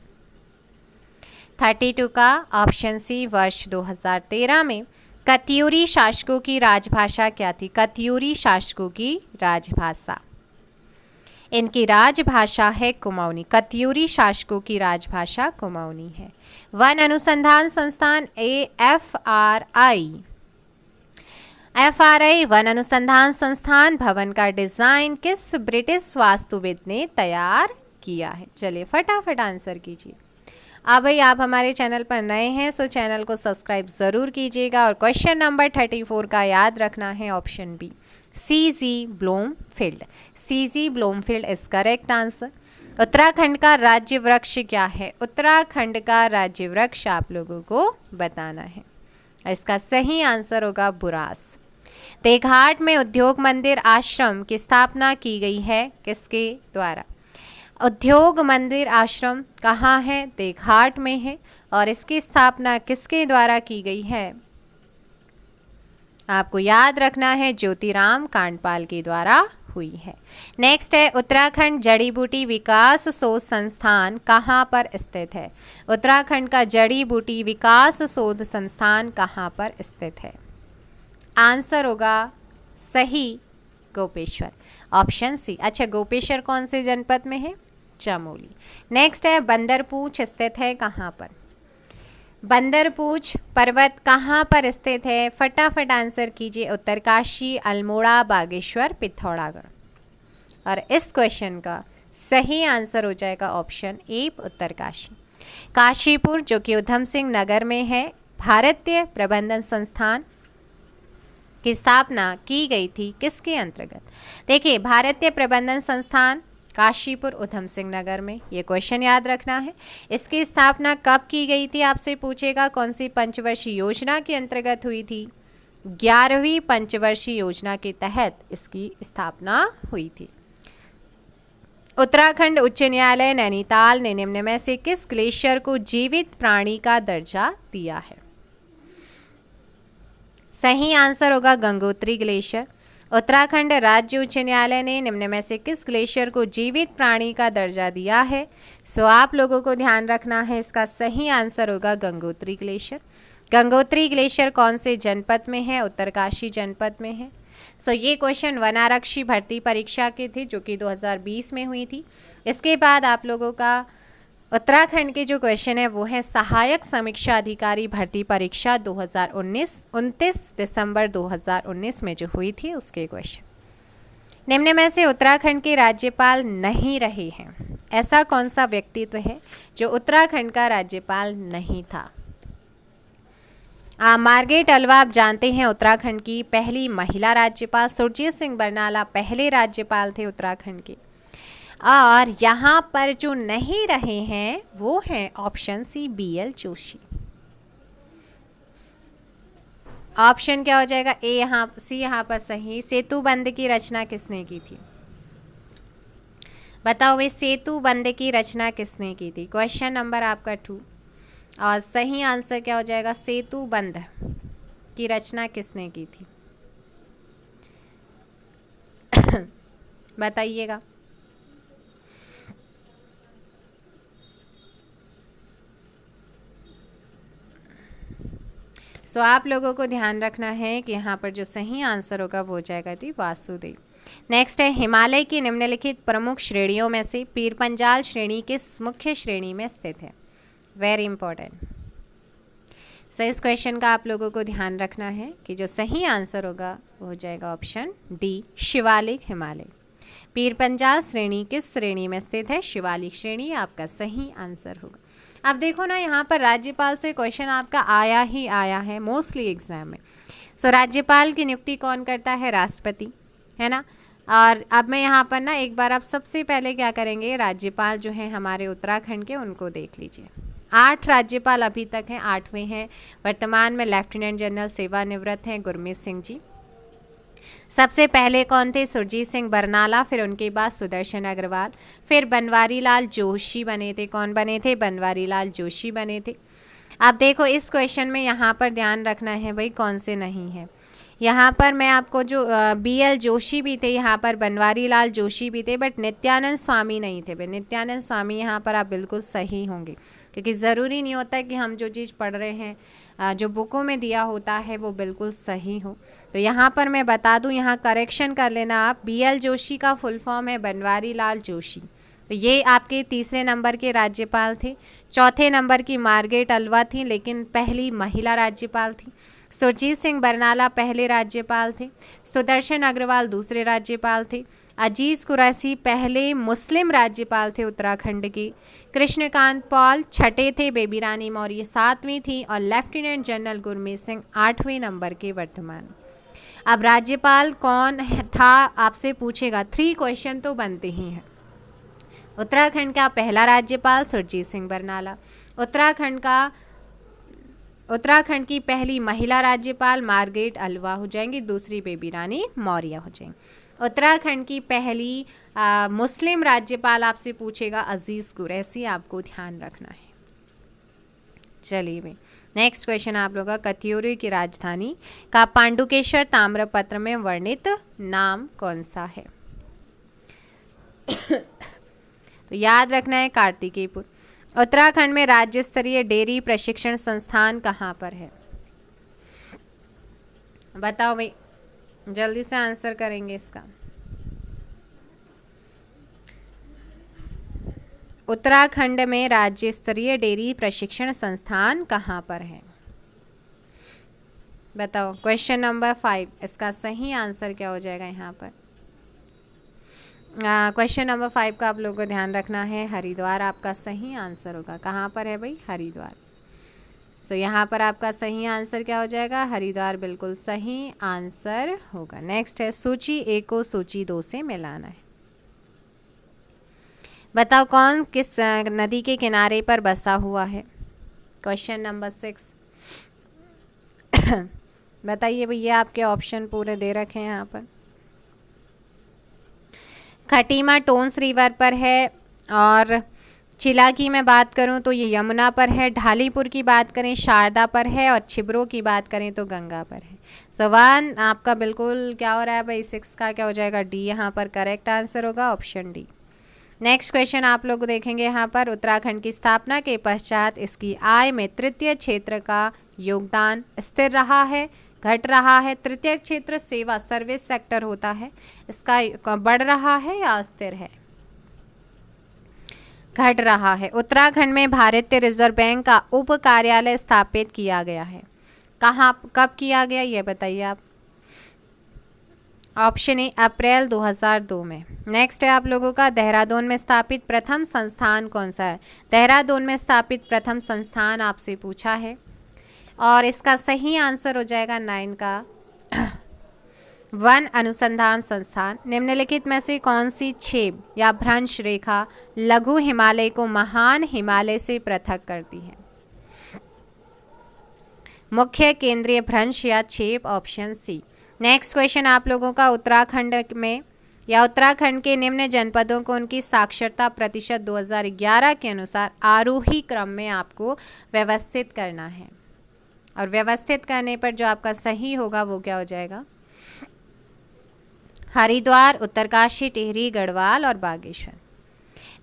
32 का ऑप्शन सी वर्ष 2013 में। कत्यूरी शासकों की राजभाषा क्या थी? कत्यूरी शासकों की राजभाषा, इनकी राजभाषा है कुमाऊनी। कत्यूरी शासकों की राजभाषा कुमाऊनी है। वन अनुसंधान संस्थान FRI वन अनुसंधान संस्थान भवन का डिजाइन किस ब्रिटिश वास्तुविद ने तैयार किया है। चलिए फटाफट आंसर कीजिए। भाई आप हमारे चैनल पर नए हैं सो चैनल को सब्सक्राइब ज़रूर कीजिएगा। और क्वेश्चन नंबर 34 का याद रखना है option B, CG Bloomfield. CG Bloomfield is correct answer. Uttarakhand का राज्य वृक्ष क्या है? उत्तराखंड का राज्य वृक्ष आप लोगों को बताना है। इसका सही आंसर होगा बुरास। देघाट में उद्योग मंदिर आश्रम की स्थापना की गई है, किसके द्वारा? उद्योग मंदिर आश्रम कहाँ है? देघाट में है। और इसकी स्थापना किसके द्वारा की गई है? आपको याद रखना है ज्योतिराम कांडपाल के द्वारा हुई है। नेक्स्ट है उत्तराखंड जड़ी बूटी विकास शोध संस्थान कहाँ पर स्थित है? उत्तराखंड का जड़ी बूटी विकास शोध संस्थान कहाँ पर स्थित है? आंसर होगा सही गोपेश्वर, ऑप्शन सी। अच्छा, गोपेश्वर कौन से जनपद में है? चमोली। नेक्स्ट है बंदरपूछ स्थित है कहाँ पर? बंदरपूछ पर्वत कहाँ पर स्थित है? फटाफट आंसर कीजिए। उत्तरकाशी, अल्मोड़ा, बागेश्वर, पिथौरागढ़। और इस क्वेश्चन का सही आंसर हो जाएगा ऑप्शन ए, उत्तरकाशी। काशीपुर जो कि उधम सिंह नगर में है, भारतीय प्रबंधन संस्थान की स्थापना की गई थी किसके अंतर्गत? देखिए, भारतीय प्रबंधन संस्थान काशीपुर उधम सिंह नगर में, ये क्वेश्चन याद रखना है। इसकी स्थापना कब की गई थी आपसे पूछेगा। कौन सी पंचवर्षीय योजना के अंतर्गत हुई थी? 11वीं पंचवर्षीय योजना के तहत इसकी स्थापना हुई थी। उत्तराखंड उच्च न्यायालय नैनीताल ने निम्न में से किस ग्लेशियर को जीवित प्राणी का दर्जा दिया है? सही आंसर होगा गंगोत्री ग्लेशियर। उत्तराखंड राज्य उच्च न्यायालय ने निम्न में से किस ग्लेशियर को जीवित प्राणी का दर्जा दिया है? सो आप लोगों को ध्यान रखना है, इसका सही आंसर होगा गंगोत्री ग्लेशियर। गंगोत्री ग्लेशियर कौन से जनपद में है? उत्तरकाशी जनपद में है। सो ये क्वेश्चन वनारक्षी भर्ती परीक्षा के थे जो कि 2020 में हुई थी। इसके बाद आप लोगों का उत्तराखंड के जो क्वेश्चन है वो है सहायक समीक्षा अधिकारी भर्ती परीक्षा 2019, 29 दिसंबर 2019 में जो हुई थी उसके क्वेश्चन। निम्न में से उत्तराखंड के राज्यपाल नहीं रहे हैं, ऐसा कौन सा व्यक्तित्व है जो उत्तराखंड का राज्यपाल नहीं था? मार्गरेट अल्वा आप जानते हैं उत्तराखंड की पहली महिला राज्यपाल। सुरजीत सिंह बरनाला पहले राज्यपाल थे उत्तराखंड के। और यहाँ पर जो नहीं रहे हैं वो हैं option C, BL Joshi. Option क्या हो जाएगा? ए यहाँ सी यहाँ पर सही। सेतु बंध की रचना किसने की थी? बताओ भाई, सेतु बंध की रचना किसने की थी? क्वेश्चन नंबर आपका 2। और सही आंसर क्या हो जाएगा? सेतु बंध की रचना किसने की थी? बताइएगा। सो आप लोगों को ध्यान रखना है कि यहाँ पर जो सही आंसर होगा वो हो जाएगा जी वासुदेव। नेक्स्ट है हिमालय की निम्नलिखित प्रमुख श्रेणियों में से पीरपंजाल श्रेणी किस मुख्य श्रेणी में स्थित है? Very important. सो इस क्वेश्चन का आप लोगों को ध्यान रखना है कि जो सही आंसर होगा वो हो जाएगा ऑप्शन डी, शिवालिक हिमालय। पीरपंजाल श्रेणी किस श्रेणी में स्थित है? शिवालिक श्रेणी आपका सही आंसर होगा। अब देखो ना, यहाँ पर राज्यपाल से क्वेश्चन आपका आया ही आया है मोस्टली एग्जाम में। सो राज्यपाल की नियुक्ति कौन करता है? राष्ट्रपति, है ना। और अब मैं यहाँ पर ना एक बार आप सबसे पहले क्या करेंगे, राज्यपाल जो है हमारे उत्तराखंड के उनको देख लीजिए। 8 राज्यपाल अभी तक हैं, 8वें हैं वर्तमान में। लेफ्टिनेंट जनरल सेवानिवृत्त हैं गुरमीत सिंह जी। सबसे पहले कौन थे? सुरजीत सिंह बरनाला, फिर उनके बाद सुदर्शन अग्रवाल, फिर बनवारी लाल जोशी बने थे। कौन बने थे? बनवारी लाल जोशी बने थे। अब देखो इस क्वेश्चन में यहाँ पर ध्यान रखना है भाई कौन से नहीं है। यहाँ पर मैं आपको जो BL जोशी भी थे, यहाँ पर बनवारी लाल जोशी भी थे, बट नित्यानंद स्वामी नहीं थे भाई। नित्यानंद स्वामी यहाँ पर आप बिल्कुल सही होंगे, क्योंकि ज़रूरी नहीं होता कि हम जो चीज़ पढ़ रहे हैं जो बुकों में दिया होता है वो बिल्कुल सही हो। तो यहाँ पर मैं बता दूँ, यहाँ करेक्शन कर लेना आप। BL जोशी का फुल फॉर्म है बनवारी लाल जोशी। तो ये आपके तीसरे नंबर के राज्यपाल थे। चौथे नंबर की मार्गरेट अल्वा थी, लेकिन पहली महिला राज्यपाल थी। सुरजीत सिंह बरनाला पहले राज्यपाल थे। सुदर्शन अग्रवाल दूसरे राज्यपाल थे। अजीज कुरैशी पहले मुस्लिम राज्यपाल थे उत्तराखंड के। कृष्णकांत पॉल छठे थे, बेबी रानी मौर्य सातवीं थी और लेफ्टिनेंट जनरल गुरमीत सिंह 8वें नंबर के वर्तमान। अब राज्यपाल कौन था आपसे पूछेगा, 3 क्वेश्चन तो बनते ही हैं। उत्तराखंड का पहला राज्यपाल सुरजीत सिंह बरनाला। उत्तराखंड की पहली महिला राज्यपाल मार्गरेट अल्वा हो जाएंगी, दूसरी बेबी रानी मौर्य हो जाएंगी। उत्तराखंड की पहली मुस्लिम राज्यपाल आपसे पूछेगा अजीज कुरैशी, आपको ध्यान रखना है। चलिए भाई, नेक्स्ट क्वेश्चन आप लोगों का, कत्यूरी की राजधानी का पांडुकेश्वर ताम्रपत्र में वर्णित नाम कौन सा है? तो याद रखना है कार्तिकेयपुर। उत्तराखंड में राज्य स्तरीय डेयरी प्रशिक्षण संस्थान कहाँ पर है? बताओ भाई, जल्दी से आंसर करेंगे इसका। उत्तराखंड में राज्य स्तरीय डेयरी प्रशिक्षण संस्थान कहाँ पर है? बताओ। क्वेश्चन नंबर 5, इसका सही आंसर क्या हो जाएगा यहाँ पर? क्वेश्चन नंबर 5 का आप लोगों को ध्यान रखना है, हरिद्वार आपका सही आंसर होगा। कहाँ पर है भाई? हरिद्वार। सो यहाँ पर आपका सही आंसर क्या हो जाएगा? हरिद्वार बिल्कुल सही आंसर होगा। नेक्स्ट है, सूची 1 को सूची 2 से मिलाना है। बताओ कौन किस नदी के किनारे पर बसा हुआ है? क्वेश्चन नंबर 6 बताइए भैया, आपके ऑप्शन पूरे दे रखे हैं यहाँ पर। खटीमा टोन्स रिवर पर है, और चिला की मैं बात करूं तो ये यमुना पर है, ढालीपुर की बात करें शारदा पर है, और छिबरो की बात करें तो गंगा पर है। सो 1 आपका बिल्कुल क्या हो रहा है भाई? 6 का क्या हो जाएगा? डी यहाँ पर करेक्ट आंसर होगा, ऑप्शन डी। नेक्स्ट क्वेश्चन आप लोग देखेंगे यहाँ पर, उत्तराखंड की स्थापना के पश्चात इसकी आय में तृतीय क्षेत्र का योगदान स्थिर रहा है, घट रहा है? तृतीय क्षेत्र सेवा सर्विस सेक्टर होता है, इसका बढ़ रहा है या अस्थिर है? घट रहा है। उत्तराखंड में भारतीय रिजर्व बैंक का उप कार्यालय स्थापित किया गया है, कहाँ कब किया गया ये बताइए आप। ऑप्शन ए अप्रैल 2002 में। नेक्स्ट है आप लोगों का, देहरादून में स्थापित प्रथम संस्थान कौन सा है? देहरादून में स्थापित प्रथम संस्थान आपसे पूछा है, और इसका सही आंसर हो जाएगा 9 का वन अनुसंधान संस्थान। निम्नलिखित में से कौन सी छेद या भ्रंश रेखा लघु हिमालय को महान हिमालय से पृथक करती है? मुख्य केंद्रीय भ्रंश या छेद, ऑप्शन सी। नेक्स्ट क्वेश्चन आप लोगों का, उत्तराखंड में या उत्तराखंड के निम्न जनपदों को उनकी साक्षरता प्रतिशत 2011 के अनुसार आरोही क्रम में आपको व्यवस्थित करना है, और व्यवस्थित करने पर जो आपका सही होगा वो क्या हो जाएगा? हरिद्वार, उत्तरकाशी, टिहरी, गढ़वाल और बागेश्वर।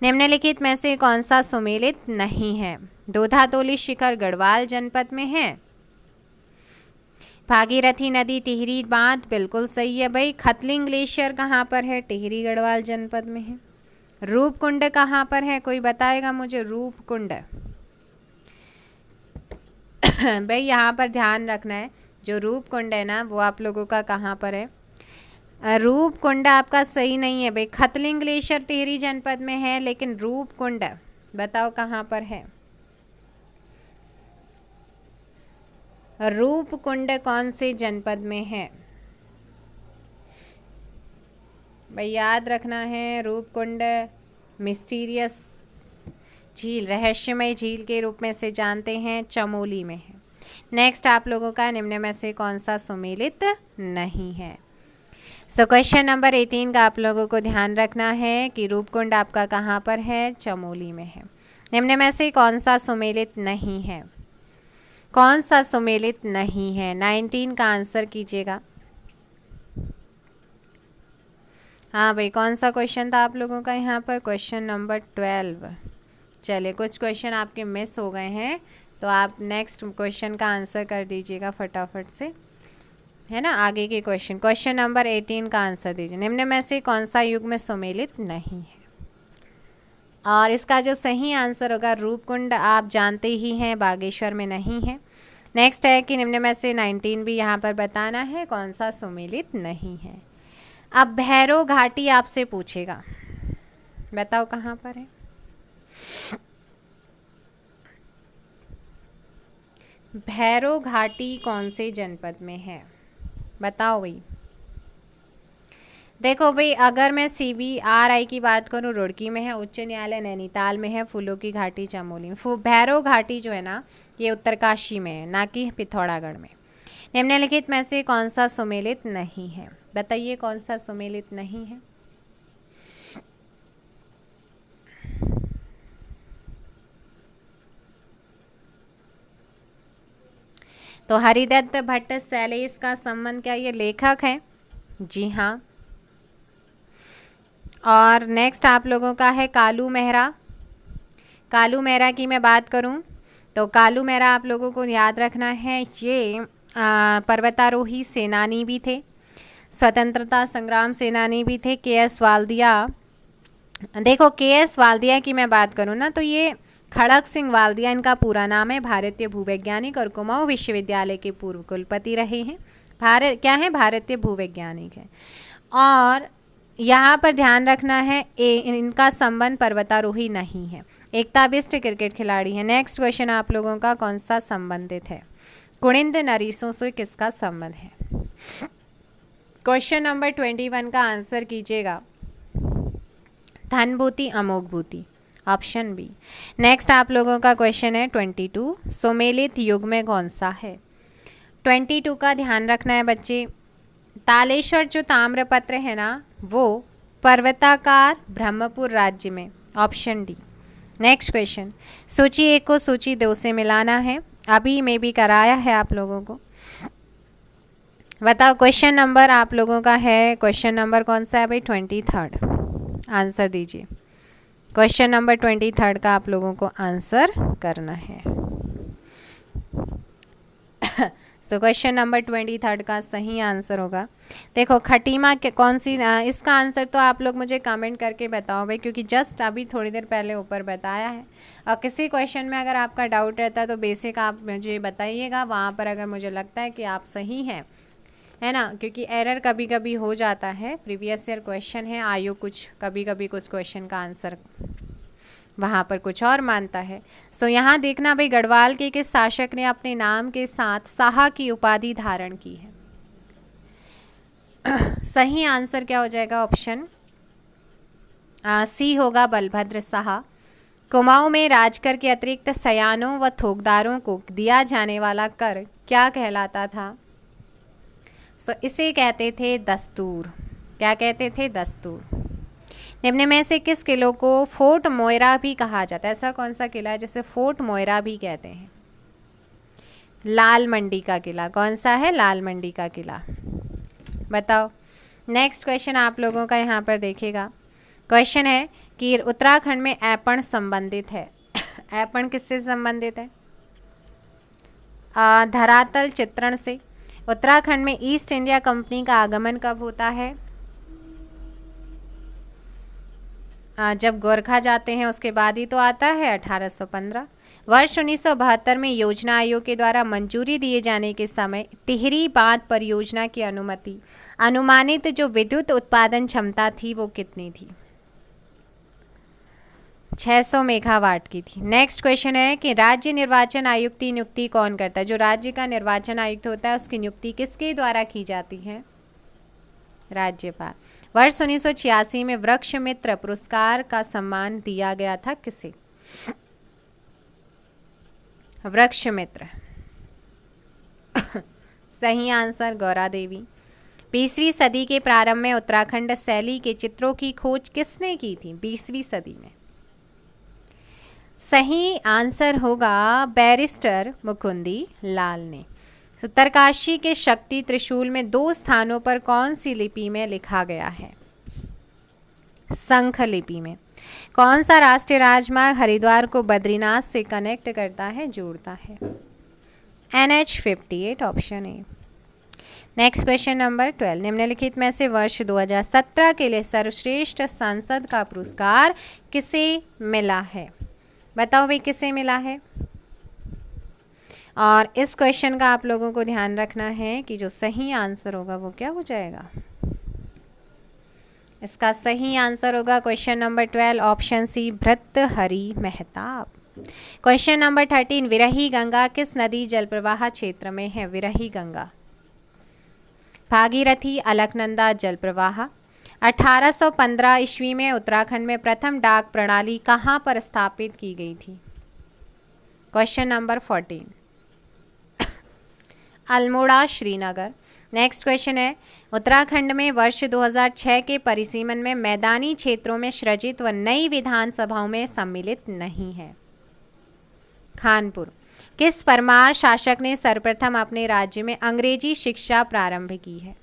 निम्नलिखित में से कौन सा सुमेलित नहीं है? दोधातोली शिखर गढ़वाल जनपद में है। भागीरथी नदी टिहरी बांध बिल्कुल सही है भाई। खतलिंग ग्लेशियर कहाँ पर है? टिहरी गढ़वाल जनपद में है। रूपकुंड कहाँ पर है? कोई बताएगा मुझे? रूपकुंड भाई यहाँ पर ध्यान रखना है, जो रूपकुंड है ना वो आप लोगों का कहाँ पर है? रूपकुंड आपका सही नहीं है भाई। खतलिंग ग्लेशियर टिहरी जनपद में है, लेकिन रूपकुंड बताओ कहाँ पर है? रूपकुंड कौन से जनपद में है भाई? याद रखना है, रूपकुंड मिस्टीरियस झील, रहस्यमय झील के रूप में से जानते हैं, चमोली में है। नेक्स्ट आप लोगों का, निम्न में से कौन सा सुमेलित नहीं है? सो क्वेश्चन नंबर 18 का आप लोगों को ध्यान रखना है कि रूपकुंड आपका कहाँ पर है? चमोली में है। निम्न में से कौन सा सुमेलित नहीं है? कौन सा सुमेलित नहीं है? 19 का आंसर कीजिएगा। हाँ भाई, कौन सा क्वेश्चन था आप लोगों का यहाँ पर? Question number 12। चलिए, कुछ क्वेश्चन आपके मिस हो गए हैं, तो आप नेक्स्ट क्वेश्चन का आंसर कर दीजिएगा फटाफट से, है ना। आगे के क्वेश्चन नंबर 18 का आंसर दीजिए। निम्न में से कौन सा युग में सुमेलित नहीं है? और इसका जो सही आंसर होगा, रूपकुंड आप जानते ही हैं, बागेश्वर में नहीं है। नेक्स्ट है कि निम्न में से 19 भी यहाँ पर बताना है कौन सा सुमेलित नहीं है। अब भैरव घाटी आपसे पूछेगा, बताओ कहाँ पर है। भैरव घाटी कौन से जनपद में है, बताओ भाई। देखो भाई, अगर मैं CBRI की बात करूँ, रुड़की में है, उच्च न्यायालय नैनीताल में है, फूलों की घाटी चमोली में। भैरव घाटी जो है ना, ये उत्तरकाशी में है, ना कि पिथौरागढ़ में। निम्नलिखित में से कौन सा सुमेलित नहीं है, बताइए कौन सा सुमेलित नहीं है। तो हरिदत्त भट्ट शैलेश का संबंध, क्या ये लेखक हैं? जी हाँ। और नेक्स्ट आप लोगों का है कालू मेहरा। कालू मेहरा की मैं बात करूं तो कालू मेहरा आप लोगों को याद रखना है, ये पर्वतारोही सेनानी भी थे, स्वतंत्रता संग्राम सेनानी भी थे। KS वाल्दिया, देखो KS वाल्दिया की मैं बात करूं ना, तो ये खड़क सिंह वाल्दिया इनका पूरा नाम है, भारतीय भूवैज्ञानिक और कुमाऊं विश्वविद्यालय के पूर्व कुलपति रहे हैं। भारतीय भूवैज्ञानिक है। और यहाँ पर ध्यान रखना है, इनका संबंध पर्वतारोही नहीं है, एकता बिष्ट क्रिकेट खिलाड़ी है। नेक्स्ट क्वेश्चन आप लोगों का कौन सा संबंधित है, कुणिंद नरीसों से किसका संबंध है। क्वेश्चन नंबर 21 का आंसर कीजिएगा, धनभूति अमोघभूति, ऑप्शन बी। नेक्स्ट आप लोगों का क्वेश्चन है 22, सुमेलित युग में कौन सा है। 22 का ध्यान रखना है बच्चे, तालेश्वर जो ताम्रपत्र है ना, वो पर्वताकार ब्रह्मपुर राज्य में, ऑप्शन डी। नेक्स्ट क्वेश्चन, सूची 1 को सूची 2 से मिलाना है, अभी में भी कराया है आप लोगों को। बताओ क्वेश्चन नंबर आप लोगों का है, क्वेश्चन नंबर कौन सा है भाई, 23, आंसर दीजिए। क्वेश्चन नंबर 23 का आप लोगों को आंसर करना है। तो क्वेश्चन नंबर 23 का सही आंसर होगा, देखो खटीमा के कौन सी, इसका आंसर तो आप लोग मुझे कमेंट करके बताओ भाई, क्योंकि जस्ट अभी थोड़ी देर पहले ऊपर बताया है। और किसी क्वेश्चन में अगर आपका डाउट रहता है तो बेसिक आप मुझे बताइएगा, वहाँ पर अगर मुझे लगता है कि आप सही हैं, है ना, क्योंकि एरर कभी कभी हो जाता है, प्रीवियस ईयर क्वेश्चन है, आयु कुछ कभी कभी कुछ क्वेश्चन का आंसर वहाँ पर कुछ और मानता है। सो यहाँ देखना भाई, गढ़वाल के किस शासक ने अपने नाम के साथ शाह की उपाधि धारण की है। सही आंसर क्या हो जाएगा, ऑप्शन सी होगा, बलभद्र शाह। कुमाऊं में राजकर के अतिरिक्त सयानों व थोकदारों को दिया जाने वाला कर क्या कहलाता था। सो इसे कहते थे दस्तूर। क्या कहते थे, दस्तूर। निम्न में से किस किले को फोर्ट मोयरा भी कहा जाता है, ऐसा कौन सा किला है जिसे फोर्ट मोयरा भी कहते हैं। लाल मंडी का किला, कौन सा है, लाल मंडी का किला, बताओ। नेक्स्ट क्वेश्चन आप लोगों का यहाँ पर देखिएगा, क्वेश्चन है कि उत्तराखंड में ऐपण संबंधित है। ऐपण किससे संबंधित है, धरातल चित्रण से। उत्तराखंड में ईस्ट इंडिया कंपनी का आगमन कब होता है, जब गोरखा जाते हैं उसके बाद ही तो आता है, 1815। वर्ष 1972 में योजना आयोग के द्वारा मंजूरी दिए जाने के समय टिहरी बांध परियोजना की अनुमानित जो विद्युत उत्पादन क्षमता थी वो कितनी थी, 600 मेगावाट की थी। नेक्स्ट क्वेश्चन है कि राज्य निर्वाचन आयुक्त की नियुक्ति कौन करता है। जो राज्य का निर्वाचन आयुक्त होता है उसकी नियुक्ति किसके द्वारा की जाती है, राज्यपाल। वर्ष 1986 में वृक्ष मित्र पुरस्कार का सम्मान दिया गया था किसे, वृक्ष मित्र। सही आंसर गौरा देवी। 20वीं सदी के प्रारंभ में उत्तराखंड शैली के चित्रों की खोज किसने की थी, 20वीं सदी में। सही आंसर होगा बैरिस्टर मुकुंदी लाल ने। उत्तरकाशी के शक्ति त्रिशूल में 2 स्थानों पर कौन सी लिपि में लिखा गया है, शंख लिपि में। कौन सा राष्ट्रीय राजमार्ग हरिद्वार को बद्रीनाथ से कनेक्ट करता है, जोड़ता है, NH58, option A. Next question number 12, निम्नलिखित में से वर्ष 2017 के लिए सर्वश्रेष्ठ सांसद का पुरस्कार किसे मिला है, बताओ भाई किसे मिला है। और इस क्वेश्चन का आप लोगों को ध्यान रखना है कि जो सही आंसर होगा वो क्या हो जाएगा, इसका सही आंसर होगा question number 12 option C Bhartrihari Mahtab. Question number 13 Virahi Ganga किस नदी जल प्रवाह क्षेत्र में है? विरही गंगा भागीरथी, अलकनंदा जल प्रवाह। 1815 ईस्वी में उत्तराखंड में प्रथम डाक प्रणाली कहाँ पर स्थापित की गई थी? Question number 14 Almora, Srinagar. Next question है उत्तराखंड में वर्ष 2006 के परिसीमन में मैदानी क्षेत्रों में सृजित व नई विधानसभाओं में सम्मिलित नहीं है। खानपुर। किस परमार शासक ने सर्वप्रथम अपने राज्य में अंग्रेजी शिक्षा प्रारंभ की है?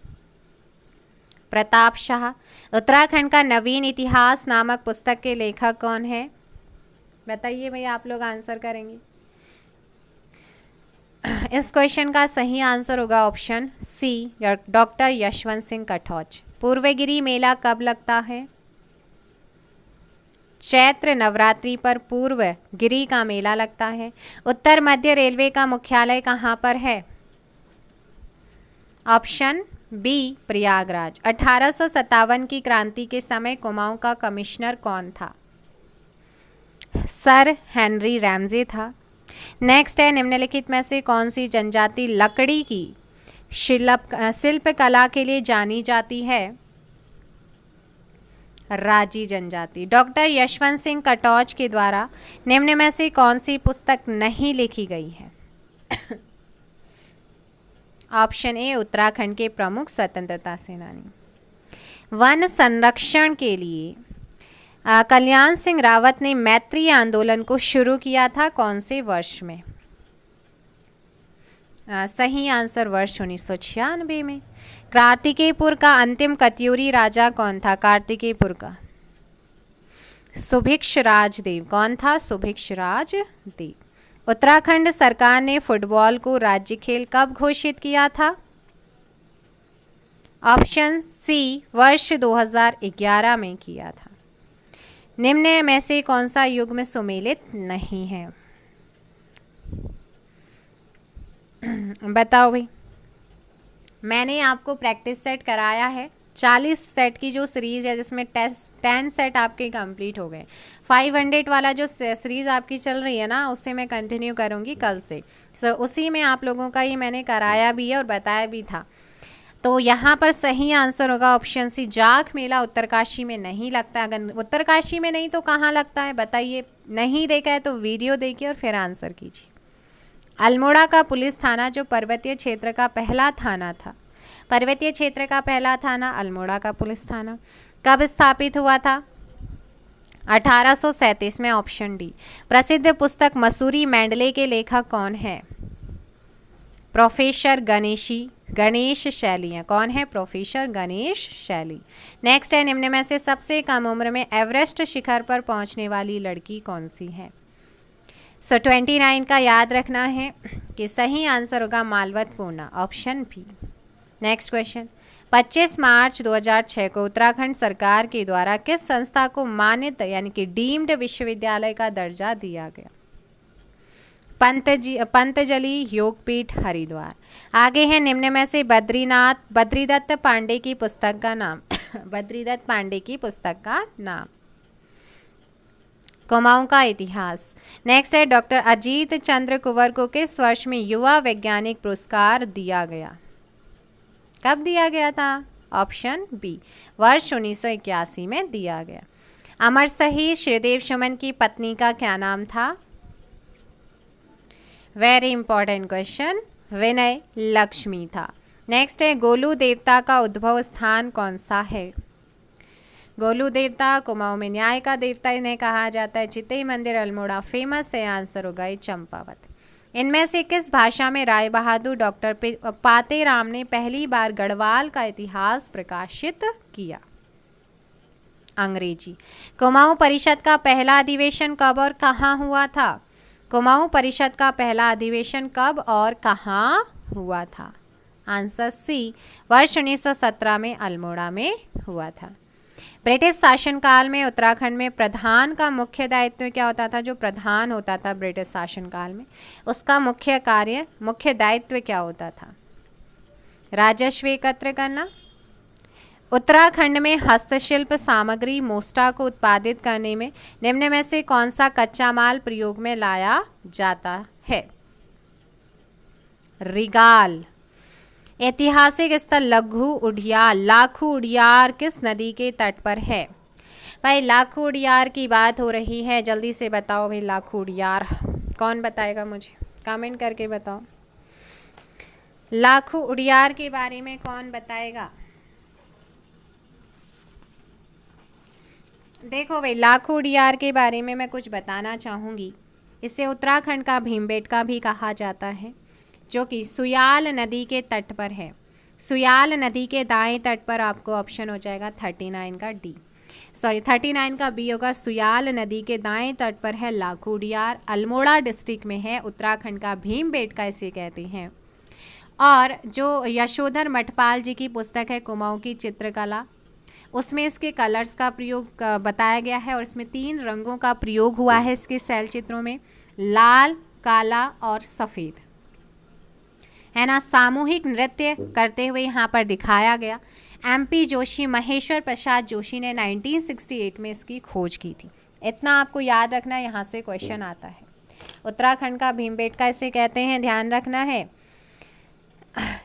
प्रताप शाह। उत्तराखंड का नवीन इतिहास नामक पुस्तक के लेखक कौन है? बताइए भैया, आप लोग आंसर करेंगे। इस क्वेश्चन का सही आंसर होगा option C doctor Yashwant Singh Katoch. Purvagiri मेला कब लगता है? चैत्र नवरात्रि पर पूर्व गिरी का मेला लगता है। उत्तर मध्य रेलवे का मुख्यालय कहाँ पर है? Option B Prayagraj. 1857 की क्रांति के समय कुमाऊं का कमिश्नर कौन था? सर हेनरी रैमजे था। नेक्स्ट है निम्नलिखित में से कौन सी जनजाति लकड़ी की शिल्प कला के लिए जानी जाती है? राजी जनजाति। डॉक्टर यशवंत सिंह कटौच के द्वारा निम्न में से कौन सी पुस्तक नहीं लिखी गई है? ऑप्शन ए उत्तराखंड के प्रमुख स्वतंत्रता सेनानी। वन संरक्षण के लिए कल्याण सिंह रावत ने मैत्री आंदोलन को शुरू किया था कौन से वर्ष में? सही आंसर वर्ष 1996 में। कार्तिकेयपुर का अंतिम कत्यूरी राजा कौन था? कार्तिकेयपुर का सुभिक्ष राजदेव। कौन था? सुभिक्ष राजदेव। उत्तराखंड सरकार ने फुटबॉल को राज्य खेल कब घोषित किया था? ऑप्शन सी वर्ष 2011 में किया था। निम्न में से कौन सा युग्म सुमेलित नहीं है? बताओ भाई। मैंने आपको प्रैक्टिस सेट कराया है 40 सेट की जो सीरीज है जिसमें 10 सेट आपके कंप्लीट हो गए। 500 वाला जो सीरीज आपकी चल रही है ना उससे मैं कंटिन्यू करूँगी कल से। उसी में आप लोगों का ये मैंने कराया भी है और बताया भी था। तो यहाँ पर सही आंसर होगा ऑप्शन सी जाख मेला उत्तरकाशी में नहीं लगता। अगर उत्तरकाशी में नहीं तो कहाँ लगता है बताइए? नहीं देखा है तो वीडियो देखिए और फिर आंसर कीजिए। अल्मोड़ा का पुलिस थाना जो पर्वतीय क्षेत्र का पहला थाना था, पर्वतीय क्षेत्र का पहला थाना अल्मोड़ा का पुलिस थाना कब स्थापित हुआ था? 1837 में। Option D. प्रसिद्ध पुस्तक मसूरी मैंडले के लेखक कौन है? प्रोफेसर गणेश शैली है। कौन है? प्रोफेसर गणेश शैली। नेक्स्ट है निम्न में से सबसे कम उम्र में एवरेस्ट शिखर पर पहुंचने वाली लड़की कौन सी है? 29 का याद रखना है कि सही आंसर होगा Malavath Purna. Option B. Next question 25 मार्च 2006 को उत्तराखंड सरकार के द्वारा किस संस्था को मान्यता यानी कि डीम्ड विश्वविद्यालय का दर्जा दिया गया? पंतजलि योगपीठ हरिद्वार। आगे है निम्न में से बद्रीदत्त पांडे की पुस्तक का नाम। बद्रीदत्त पांडे की पुस्तक का नाम। कुमाऊं का इतिहास। नेक्स्ट है डॉक्टर अजीत चंद्र कुंवर को किस वर्ष में युवा वैज्ञानिक पुरस्कार दिया गया? कब दिया गया था? ऑप्शन बी वर्ष 1981 में दिया गया। अमर शहीद श्रीदेव सुमन की पत्नी का क्या नाम था? वेरी इंपॉर्टेंट क्वेश्चन, विनय लक्ष्मी था। नेक्स्ट है गोलू देवता का उद्भव स्थान कौन सा है? गोलू देवता कुमाऊं में न्याय का देवता इन्हें कहा जाता है। चितई मंदिर अल्मोड़ा फेमस है। आंसर होगा ये चंपावत। इनमें से किस भाषा में राय बहादुर डॉक्टर पातेराम ने पहली बार गढ़वाल का इतिहास प्रकाशित किया? अंग्रेजी। कुमाऊं परिषद का पहला अधिवेशन कब और कहाँ हुआ था? कुमाऊं परिषद का पहला अधिवेशन कब और कहाँ हुआ था? आंसर सी वर्ष 1917 में अल्मोड़ा में हुआ था। ब्रिटिश शासनकाल में उत्तराखंड में प्रधान का मुख्य दायित्व क्या होता था? जो प्रधान होता था ब्रिटिश शासनकाल में उसका मुख्य दायित्व क्या होता था? राजस्व एकत्र करना, उत्तराखंड में हस्तशिल्प सामग्री मोस्टा को उत्पादित करने में निम्न में से कौन सा कच्चा माल प्रयोग में लाया जाता है? रिगाल। ऐतिहासिक स्थल लघु उडियार, लाखू उडियार किस नदी के तट पर है? भाई लाखू उडियार की बात हो रही है, जल्दी से बताओ भाई लाखू उडियार कौन बताएगा मुझे, कमेंट करके बताओ। लाखू उडियार के बारे में कौन बताएगा? देखो भाई लाखू उडियार के बारे में मैं कुछ बताना चाहूँगी। इसे उत्तराखंड का भीमबेटका भी कहा जाता है, जो कि सुयाल नदी के तट पर है। सुयाल नदी के दाएं तट पर आपको ऑप्शन हो जाएगा 39 का डी, सॉरी 39 का बी होगा। सुयाल नदी के दाएं तट पर है लाखू उडियार, अल्मोड़ा डिस्ट्रिक्ट में है, उत्तराखंड का भीमबेटका इसे कहते हैं। और जो यशोधर मठपाल जी की पुस्तक है कुमाऊं की चित्रकला, उसमें इसके कलर्स का प्रयोग बताया गया है और इसमें 3 रंगों का प्रयोग हुआ है इसके शैल चित्रों में, लाल, काला और सफ़ेद, है ना। सामूहिक नृत्य करते हुए यहाँ पर दिखाया गया। MP जोशी, महेश्वर प्रसाद जोशी ने 1968 में इसकी खोज की थी। इतना आपको याद रखना, यहाँ से क्वेश्चन आता है। उत्तराखंड का भीमबेटका इसे कहते हैं, ध्यान रखना है।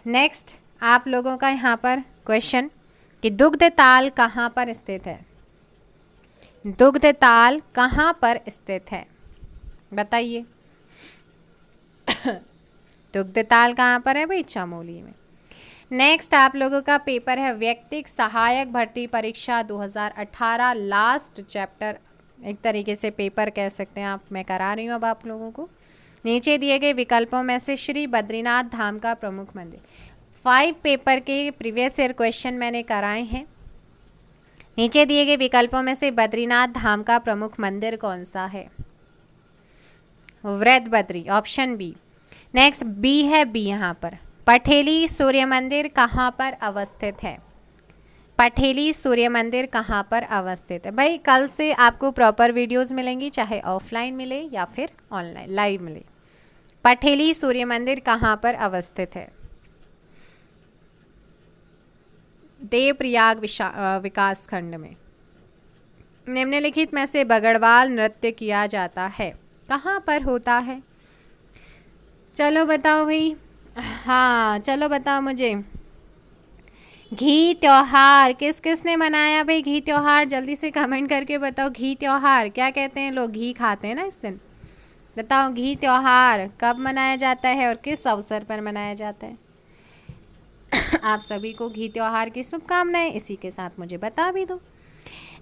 नेक्स्ट आप लोगों का यहाँ पर क्वेश्चन कि दुग्धताल कहाँ पर स्थित है? दुग्धताल कहाँ पर स्थित है बताइए। दुग्धताल कहाँ पर है भाई? चमोली में। नेक्स्ट आप लोगों का पेपर है व्यक्तिक सहायक भर्ती परीक्षा 2018 लास्ट चैप्टर, एक तरीके से पेपर कह सकते हैं आप, मैं करा रही हूँ अब आप लोगों को। नीचे दिए गए विकल्पों में से श्री बद्रीनाथ धाम का प्रमुख मंदिर, 5 पेपर के प्रीवियस ईयर क्वेश्चन मैंने कराए हैं। नीचे दिए गए विकल्पों में से बद्रीनाथ धाम का प्रमुख मंदिर कौन सा है? वृद्धबद्री, ऑप्शन बी। नेक्स्ट बी है, बी यहाँ पर पठेली सूर्य मंदिर कहाँ पर अवस्थित है? पठेली सूर्य मंदिर कहाँ पर अवस्थित है? भाई कल से आपको प्रॉपर वीडियोस मिलेंगी, चाहे ऑफलाइन मिले या फिर ऑनलाइन लाइव मिले। पठेली सूर्य मंदिर कहाँ पर अवस्थित है? देवप्रयाग विकास खंड में। निम्नलिखित में से बगड़वाल नृत्य किया जाता है, कहाँ पर होता है? चलो बताओ भाई, हाँ चलो बताओ मुझे। घी त्योहार किस किस ने मनाया भाई? घी त्योहार जल्दी से कमेंट करके बताओ। घी त्योहार क्या कहते हैं? लोग घी खाते हैं ना इस दिन। बताओ घी त्योहार कब मनाया जाता है और किस अवसर पर मनाया जाता है? आप सभी को घी त्योहार की शुभकामनाएं। इसी के साथ मुझे बता भी दो,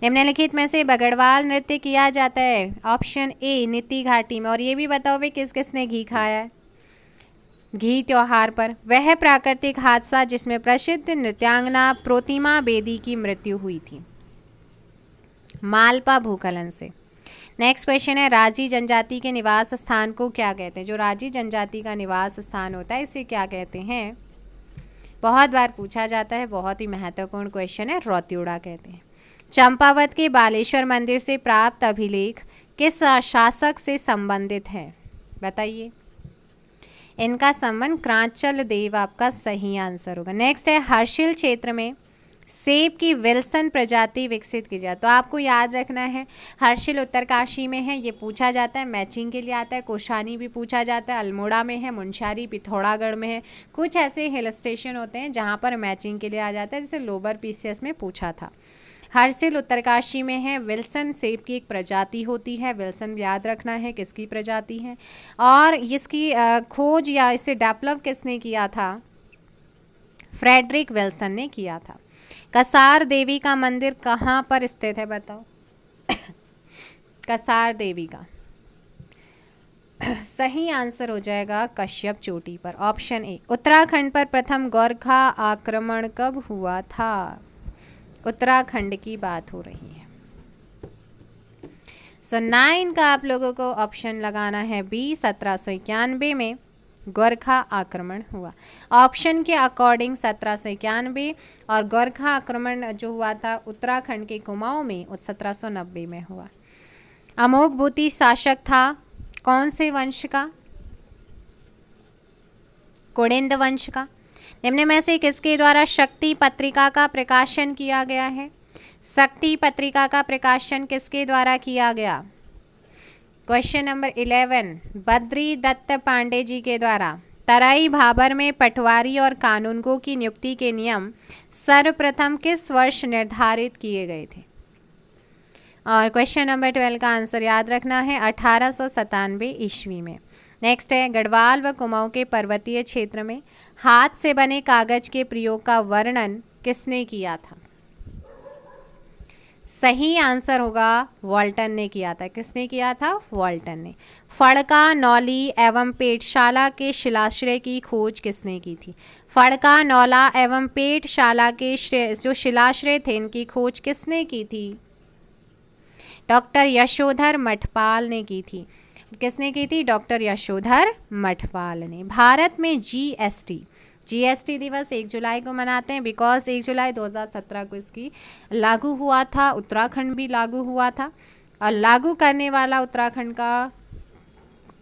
निम्नलिखित में से बगड़वाल नृत्य किया जाता है? ऑप्शन ए नीति घाटी में। और ये भी बताओ भाई किस किस ने घी खाया है घी त्योहार पर? वह प्राकृतिक हादसा जिसमें प्रसिद्ध नृत्यांगना प्रोतिमा बेदी की मृत्यु हुई थी, मालपा भूस्खलन से। नेक्स्ट क्वेश्चन है राजी जनजाति के निवास स्थान को क्या कहते हैं? जो राजी जनजाति का निवास स्थान होता है इसे क्या कहते हैं? बहुत बार पूछा जाता है, बहुत ही महत्वपूर्ण क्वेश्चन है, रौत्योड़ा कहते हैं। चंपावत के बालेश्वर मंदिर से प्राप्त अभिलेख किस शासक से संबंधित है? बताइए। इनका संबंध क्रांचल देव आपका सही आंसर होगा। नेक्स्ट है हर्षिल क्षेत्र में सेब की विल्सन प्रजाति विकसित की जाए, तो आपको याद रखना है हर्षिल उत्तरकाशी में है, ये पूछा जाता है, मैचिंग के लिए आता है। कोशानी भी पूछा जाता है, अल्मोड़ा में है, मुंशारी पिथौरागढ़ में है। कुछ ऐसे हिल स्टेशन होते हैं जहाँ पर मैचिंग के लिए आ जाता है, जैसे लोअर PCS में पूछा था। हर्षिल उत्तरकाशी में है। विल्सन सेब की एक प्रजाति होती है, विल्सन याद रखना है किसकी प्रजाति है। और इसकी खोज या इसे डेवलप किसने किया था? फ्रेडरिक विल्सन ने किया था। कसार देवी का मंदिर कहाँ पर स्थित है बताओ? कसार देवी का सही आंसर हो जाएगा कश्यप चोटी पर, ऑप्शन ए। उत्तराखंड पर प्रथम गोरखा आक्रमण कब हुआ था? उत्तराखंड की बात हो रही है। सो 9 का आप लोगों को ऑप्शन लगाना है बी, 1791 में गोरखा आक्रमण हुआ। ऑप्शन के अकॉर्डिंग 1791, और गोरखा आक्रमण जो हुआ था उत्तराखंड के कुमाऊं में 1790 में हुआ। अमोघ भूति शासक था कौन से वंश का? कुड़िंद वंश का। निम्न में से किसके द्वारा शक्ति पत्रिका का प्रकाशन किया गया है? शक्ति पत्रिका का प्रकाशन किसके द्वारा किया गया? क्वेश्चन नंबर 11, बद्री दत्त पांडे जी के द्वारा तराई भाबर में पटवारी और कानूनगो की नियुक्ति के नियम सर्वप्रथम किस वर्ष निर्धारित किए गए थे? और क्वेश्चन नंबर 12 का आंसर याद रखना है 1897 ईस्वी में। नेक्स्ट है, गढ़वाल व कुमाऊं के पर्वतीय क्षेत्र में हाथ से बने कागज के प्रयोग का वर्णन किसने किया था? सही आंसर होगा वॉल्टन ने किया था। किसने किया था? वॉल्टन ने। फड़का, नौली एवं पेटशाला के शिलाश्रय की खोज किसने की थी? फड़का, नौला एवं पेटशाला के जो शिलाश्रय थे इनकी खोज किसने की थी? डॉक्टर यशोधर मठपाल ने की थी। किसने की थी? डॉक्टर यशोधर मठपाल ने। भारत में जीएसटी दिवस 1 जुलाई को मनाते हैं बिकॉज 1 जुलाई 2017 को इसकी लागू हुआ था। उत्तराखंड भी लागू हुआ था और लागू करने वाला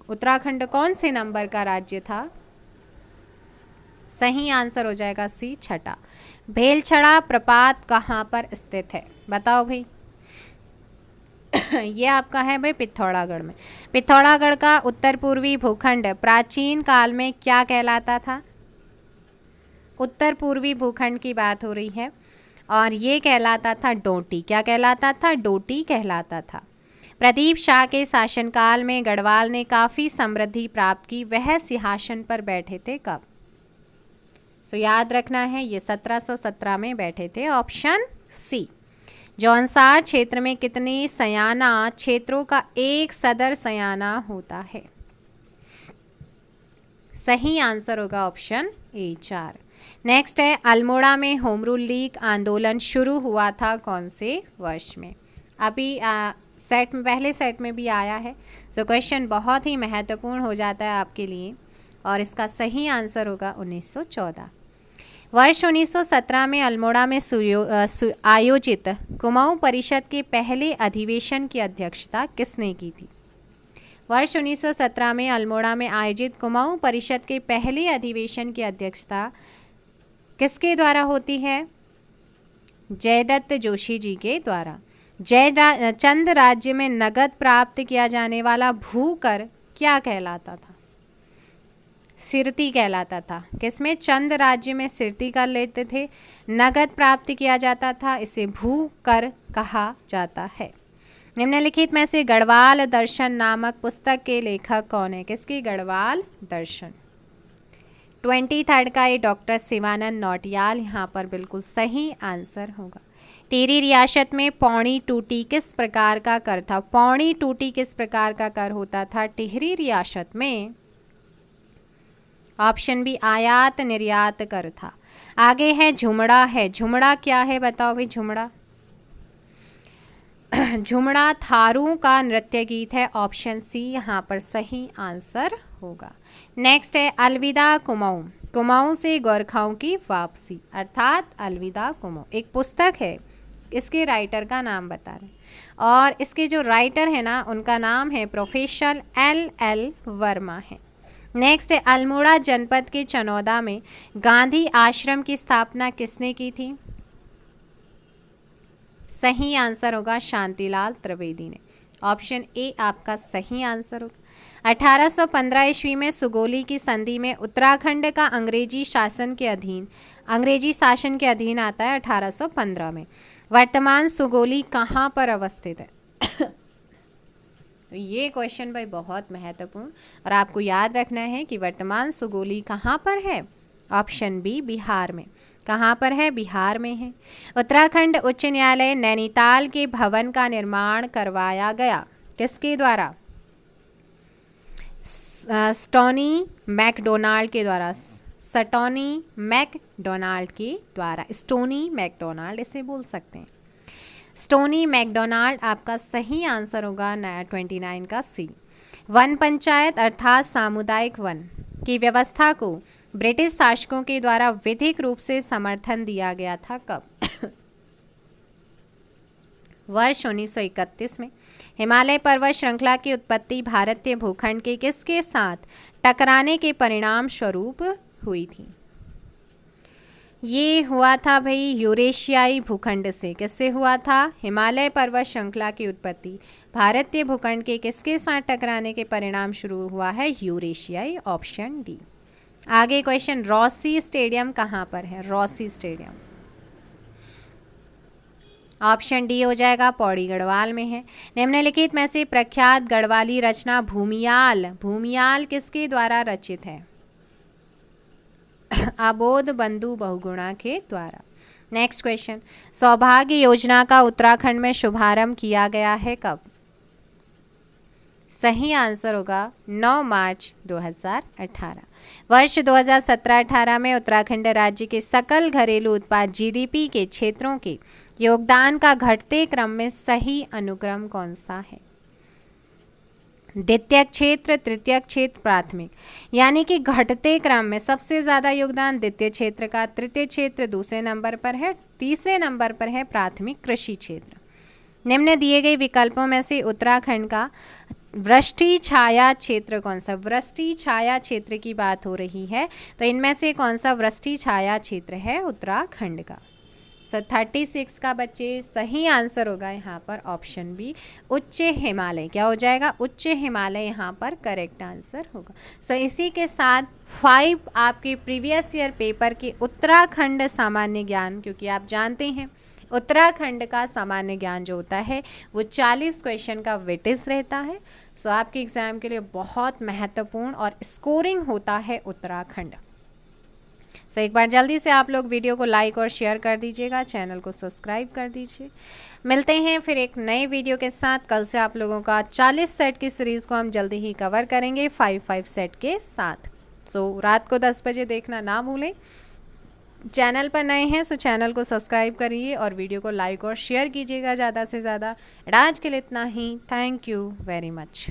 उत्तराखंड कौन से नंबर का राज्य था? सही आंसर हो जाएगा सी, छठा। भेलछड़ा प्रपात कहाँ पर स्थित है? बताओ भाई। ये आपका है भाई पिथौरागढ़ में। पिथौरागढ़ का उत्तर पूर्वी भूखंड प्राचीन काल में क्या कहलाता था? उत्तर पूर्वी भूखंड की बात हो रही है और ये कहलाता था डोटी। क्या कहलाता था? डोटी कहलाता था। प्रदीप शाह के शासनकाल में गढ़वाल ने काफ़ी समृद्धि प्राप्त की। वह सिंहासन पर बैठे थे कब? सो याद रखना है ये 1717 में बैठे थे। Option C. जौनसार क्षेत्र में कितने सयाना क्षेत्रों का एक सदर सयाना होता है? सही आंसर होगा ऑप्शन ए, 4। नेक्स्ट है, अल्मोड़ा में होम रूल लीग आंदोलन शुरू हुआ था कौन से वर्ष में? अभी पहले सेट में भी आया है। सो क्वेश्चन बहुत ही महत्वपूर्ण हो जाता है आपके लिए और इसका सही आंसर होगा 1914। वर्ष 1917 में अल्मोड़ा में आयोजित कुमाऊं परिषद के पहले अधिवेशन की अध्यक्षता किसने की थी? वर्ष 1917 में अल्मोड़ा में आयोजित कुमाऊं परिषद के पहले अधिवेशन की अध्यक्षता किसके द्वारा होती है? जयदत्त जोशी जी के द्वारा। चंद राज्य में नगद प्राप्त किया जाने वाला भूकर क्या कहलाता था? सिरती कहलाता था। किसमें? चंद राज्य में सिरती कर लेते थे, नगद प्राप्त किया जाता था, इसे भूकर कहा जाता है। निम्नलिखित में से गढ़वाल दर्शन नामक पुस्तक के लेखक कौन है? किसकी? गढ़वाल दर्शन। 23 का ये डॉक्टर शिवानंद नौटियाल यहाँ पर बिल्कुल सही आंसर होगा। टिहरी रियासत में पौड़ी टूटी किस प्रकार का कर था? पौड़ी टूटी किस प्रकार का कर होता था टिहरी रियासत में? ऑप्शन बी, आयात निर्यात कर था। आगे है झुमड़ा है। झुमड़ा क्या है बताओ भाई? झुमड़ा थारू का नृत्य गीत है। ऑप्शन सी यहाँ पर सही आंसर होगा। नेक्स्ट है, अलविदा कुमाऊं। कुमाऊं से गोरखाओं की वापसी अर्थात अलविदा कुमाऊं एक पुस्तक है। इसके राइटर का नाम बता रहे हैं और इसके जो राइटर है ना उनका नाम है प्रोफेसर L.L. वर्मा है। नेक्स्ट है, अल्मोड़ा जनपद के चनौदा में गांधी आश्रम की स्थापना किसने की थी? सही आंसर होगा शांतिलाल त्रिवेदी ने। ऑप्शन ए आपका सही आंसर होगा। 1815 ईस्वी में सुगोली की संधि में उत्तराखंड का अंग्रेजी शासन के अधीन आता है 1815 में। वर्तमान सुगोली कहाँ पर अवस्थित है? ये क्वेश्चन भाई बहुत महत्वपूर्ण और आपको याद रखना है कि वर्तमान सुगोली कहाँ पर है? ऑप्शन बी, बिहार में। कहाँ पर है? बिहार में है। उत्तराखंड उच्च न्यायालय नैनीताल के भवन का निर्माण करवाया गया किसके द्वारा? स्टोनी मैकडोनाल्ड के द्वारा। स्टोनी मैकडोनाल्ड इसे बोल सकते हैं। स्टोनी मैकडोनाल्ड आपका सही आंसर होगा 29 का सी। वन पंचायत अर्थात सामुदायिक वन की व्यवस्था को ब्रिटिश शासकों के द्वारा विधिक रूप से समर्थन दिया गया था कब? वर्ष 1931 में। हिमालय पर्वत श्रृंखला की उत्पत्ति भारतीय भूखंड के किसके साथ टकराने के परिणाम स्वरूप हुई थी? ये हुआ था भाई यूरेशियाई भूखंड से। किससे हुआ था? हिमालय पर्वत श्रृंखला की उत्पत्ति भारतीय भूखंड के किसके साथ टकराने के परिणाम शुरू हुआ है? यूरेशियाई। Option D. आगे क्वेश्चन, रॉसी स्टेडियम कहाँ पर है? रॉसी स्टेडियम ऑप्शन डी हो जाएगा, पौड़ी गढ़वाल में है। निम्नलिखित में से प्रख्यात गढ़वाली रचना भूमियाल, भूमियाल किसके द्वारा रचित है? अबोध बंधु बहुगुणा के द्वारा। नेक्स्ट क्वेश्चन, सौभाग्य योजना का उत्तराखंड में शुभारंभ किया गया है कब? सही आंसर होगा 9 मार्च 2018। वर्ष 2017-18 में उत्तराखंड राज्य के सकल घरेलू उत्पाद जीडीपी के क्षेत्रों के योगदान का घटते क्रम में सही अनुक्रम कौन सा है? द्वितीयक क्षेत्र, तृतीयक क्षेत्र, प्राथमिक। यानी कि घटते क्रम में सबसे ज़्यादा योगदान द्वितीय क्षेत्र का, तृतीय क्षेत्र दूसरे नंबर पर है, तीसरे नंबर पर है प्राथमिक कृषि क्षेत्र। निम्न दिए गए विकल्पों में से उत्तराखंड का वृष्टि छाया क्षेत्र कौन सा? वृष्टि छाया क्षेत्र की बात हो रही है, तो इनमें से कौन सा वृष्टि छाया क्षेत्र है उत्तराखंड का? 36 का बच्चे सही आंसर होगा यहाँ पर ऑप्शन बी, उच्च हिमालय। क्या हो जाएगा? उच्च हिमालय यहाँ पर करेक्ट आंसर होगा। इसी के साथ 5 आपके प्रीवियस ईयर पेपर के उत्तराखंड सामान्य ज्ञान, क्योंकि आप जानते हैं उत्तराखंड का सामान्य ज्ञान जो होता है वो 40 क्वेश्चन का वेटेज रहता है। आपके एग्जाम के लिए बहुत महत्वपूर्ण और स्कोरिंग होता है उत्तराखंड। एक बार जल्दी से आप लोग वीडियो को लाइक और शेयर कर दीजिएगा, चैनल को सब्सक्राइब कर दीजिए। मिलते हैं फिर एक नए वीडियो के साथ। कल से आप लोगों का 40 सेट की सीरीज़ को हम जल्दी ही कवर करेंगे 5 सेट के साथ। रात को 10 बजे देखना ना भूलें। चैनल पर नए हैं चैनल को सब्सक्राइब करिए और वीडियो को लाइक और शेयर कीजिएगा ज़्यादा से ज़्यादा। आज के लिए इतना ही। Thank you very much.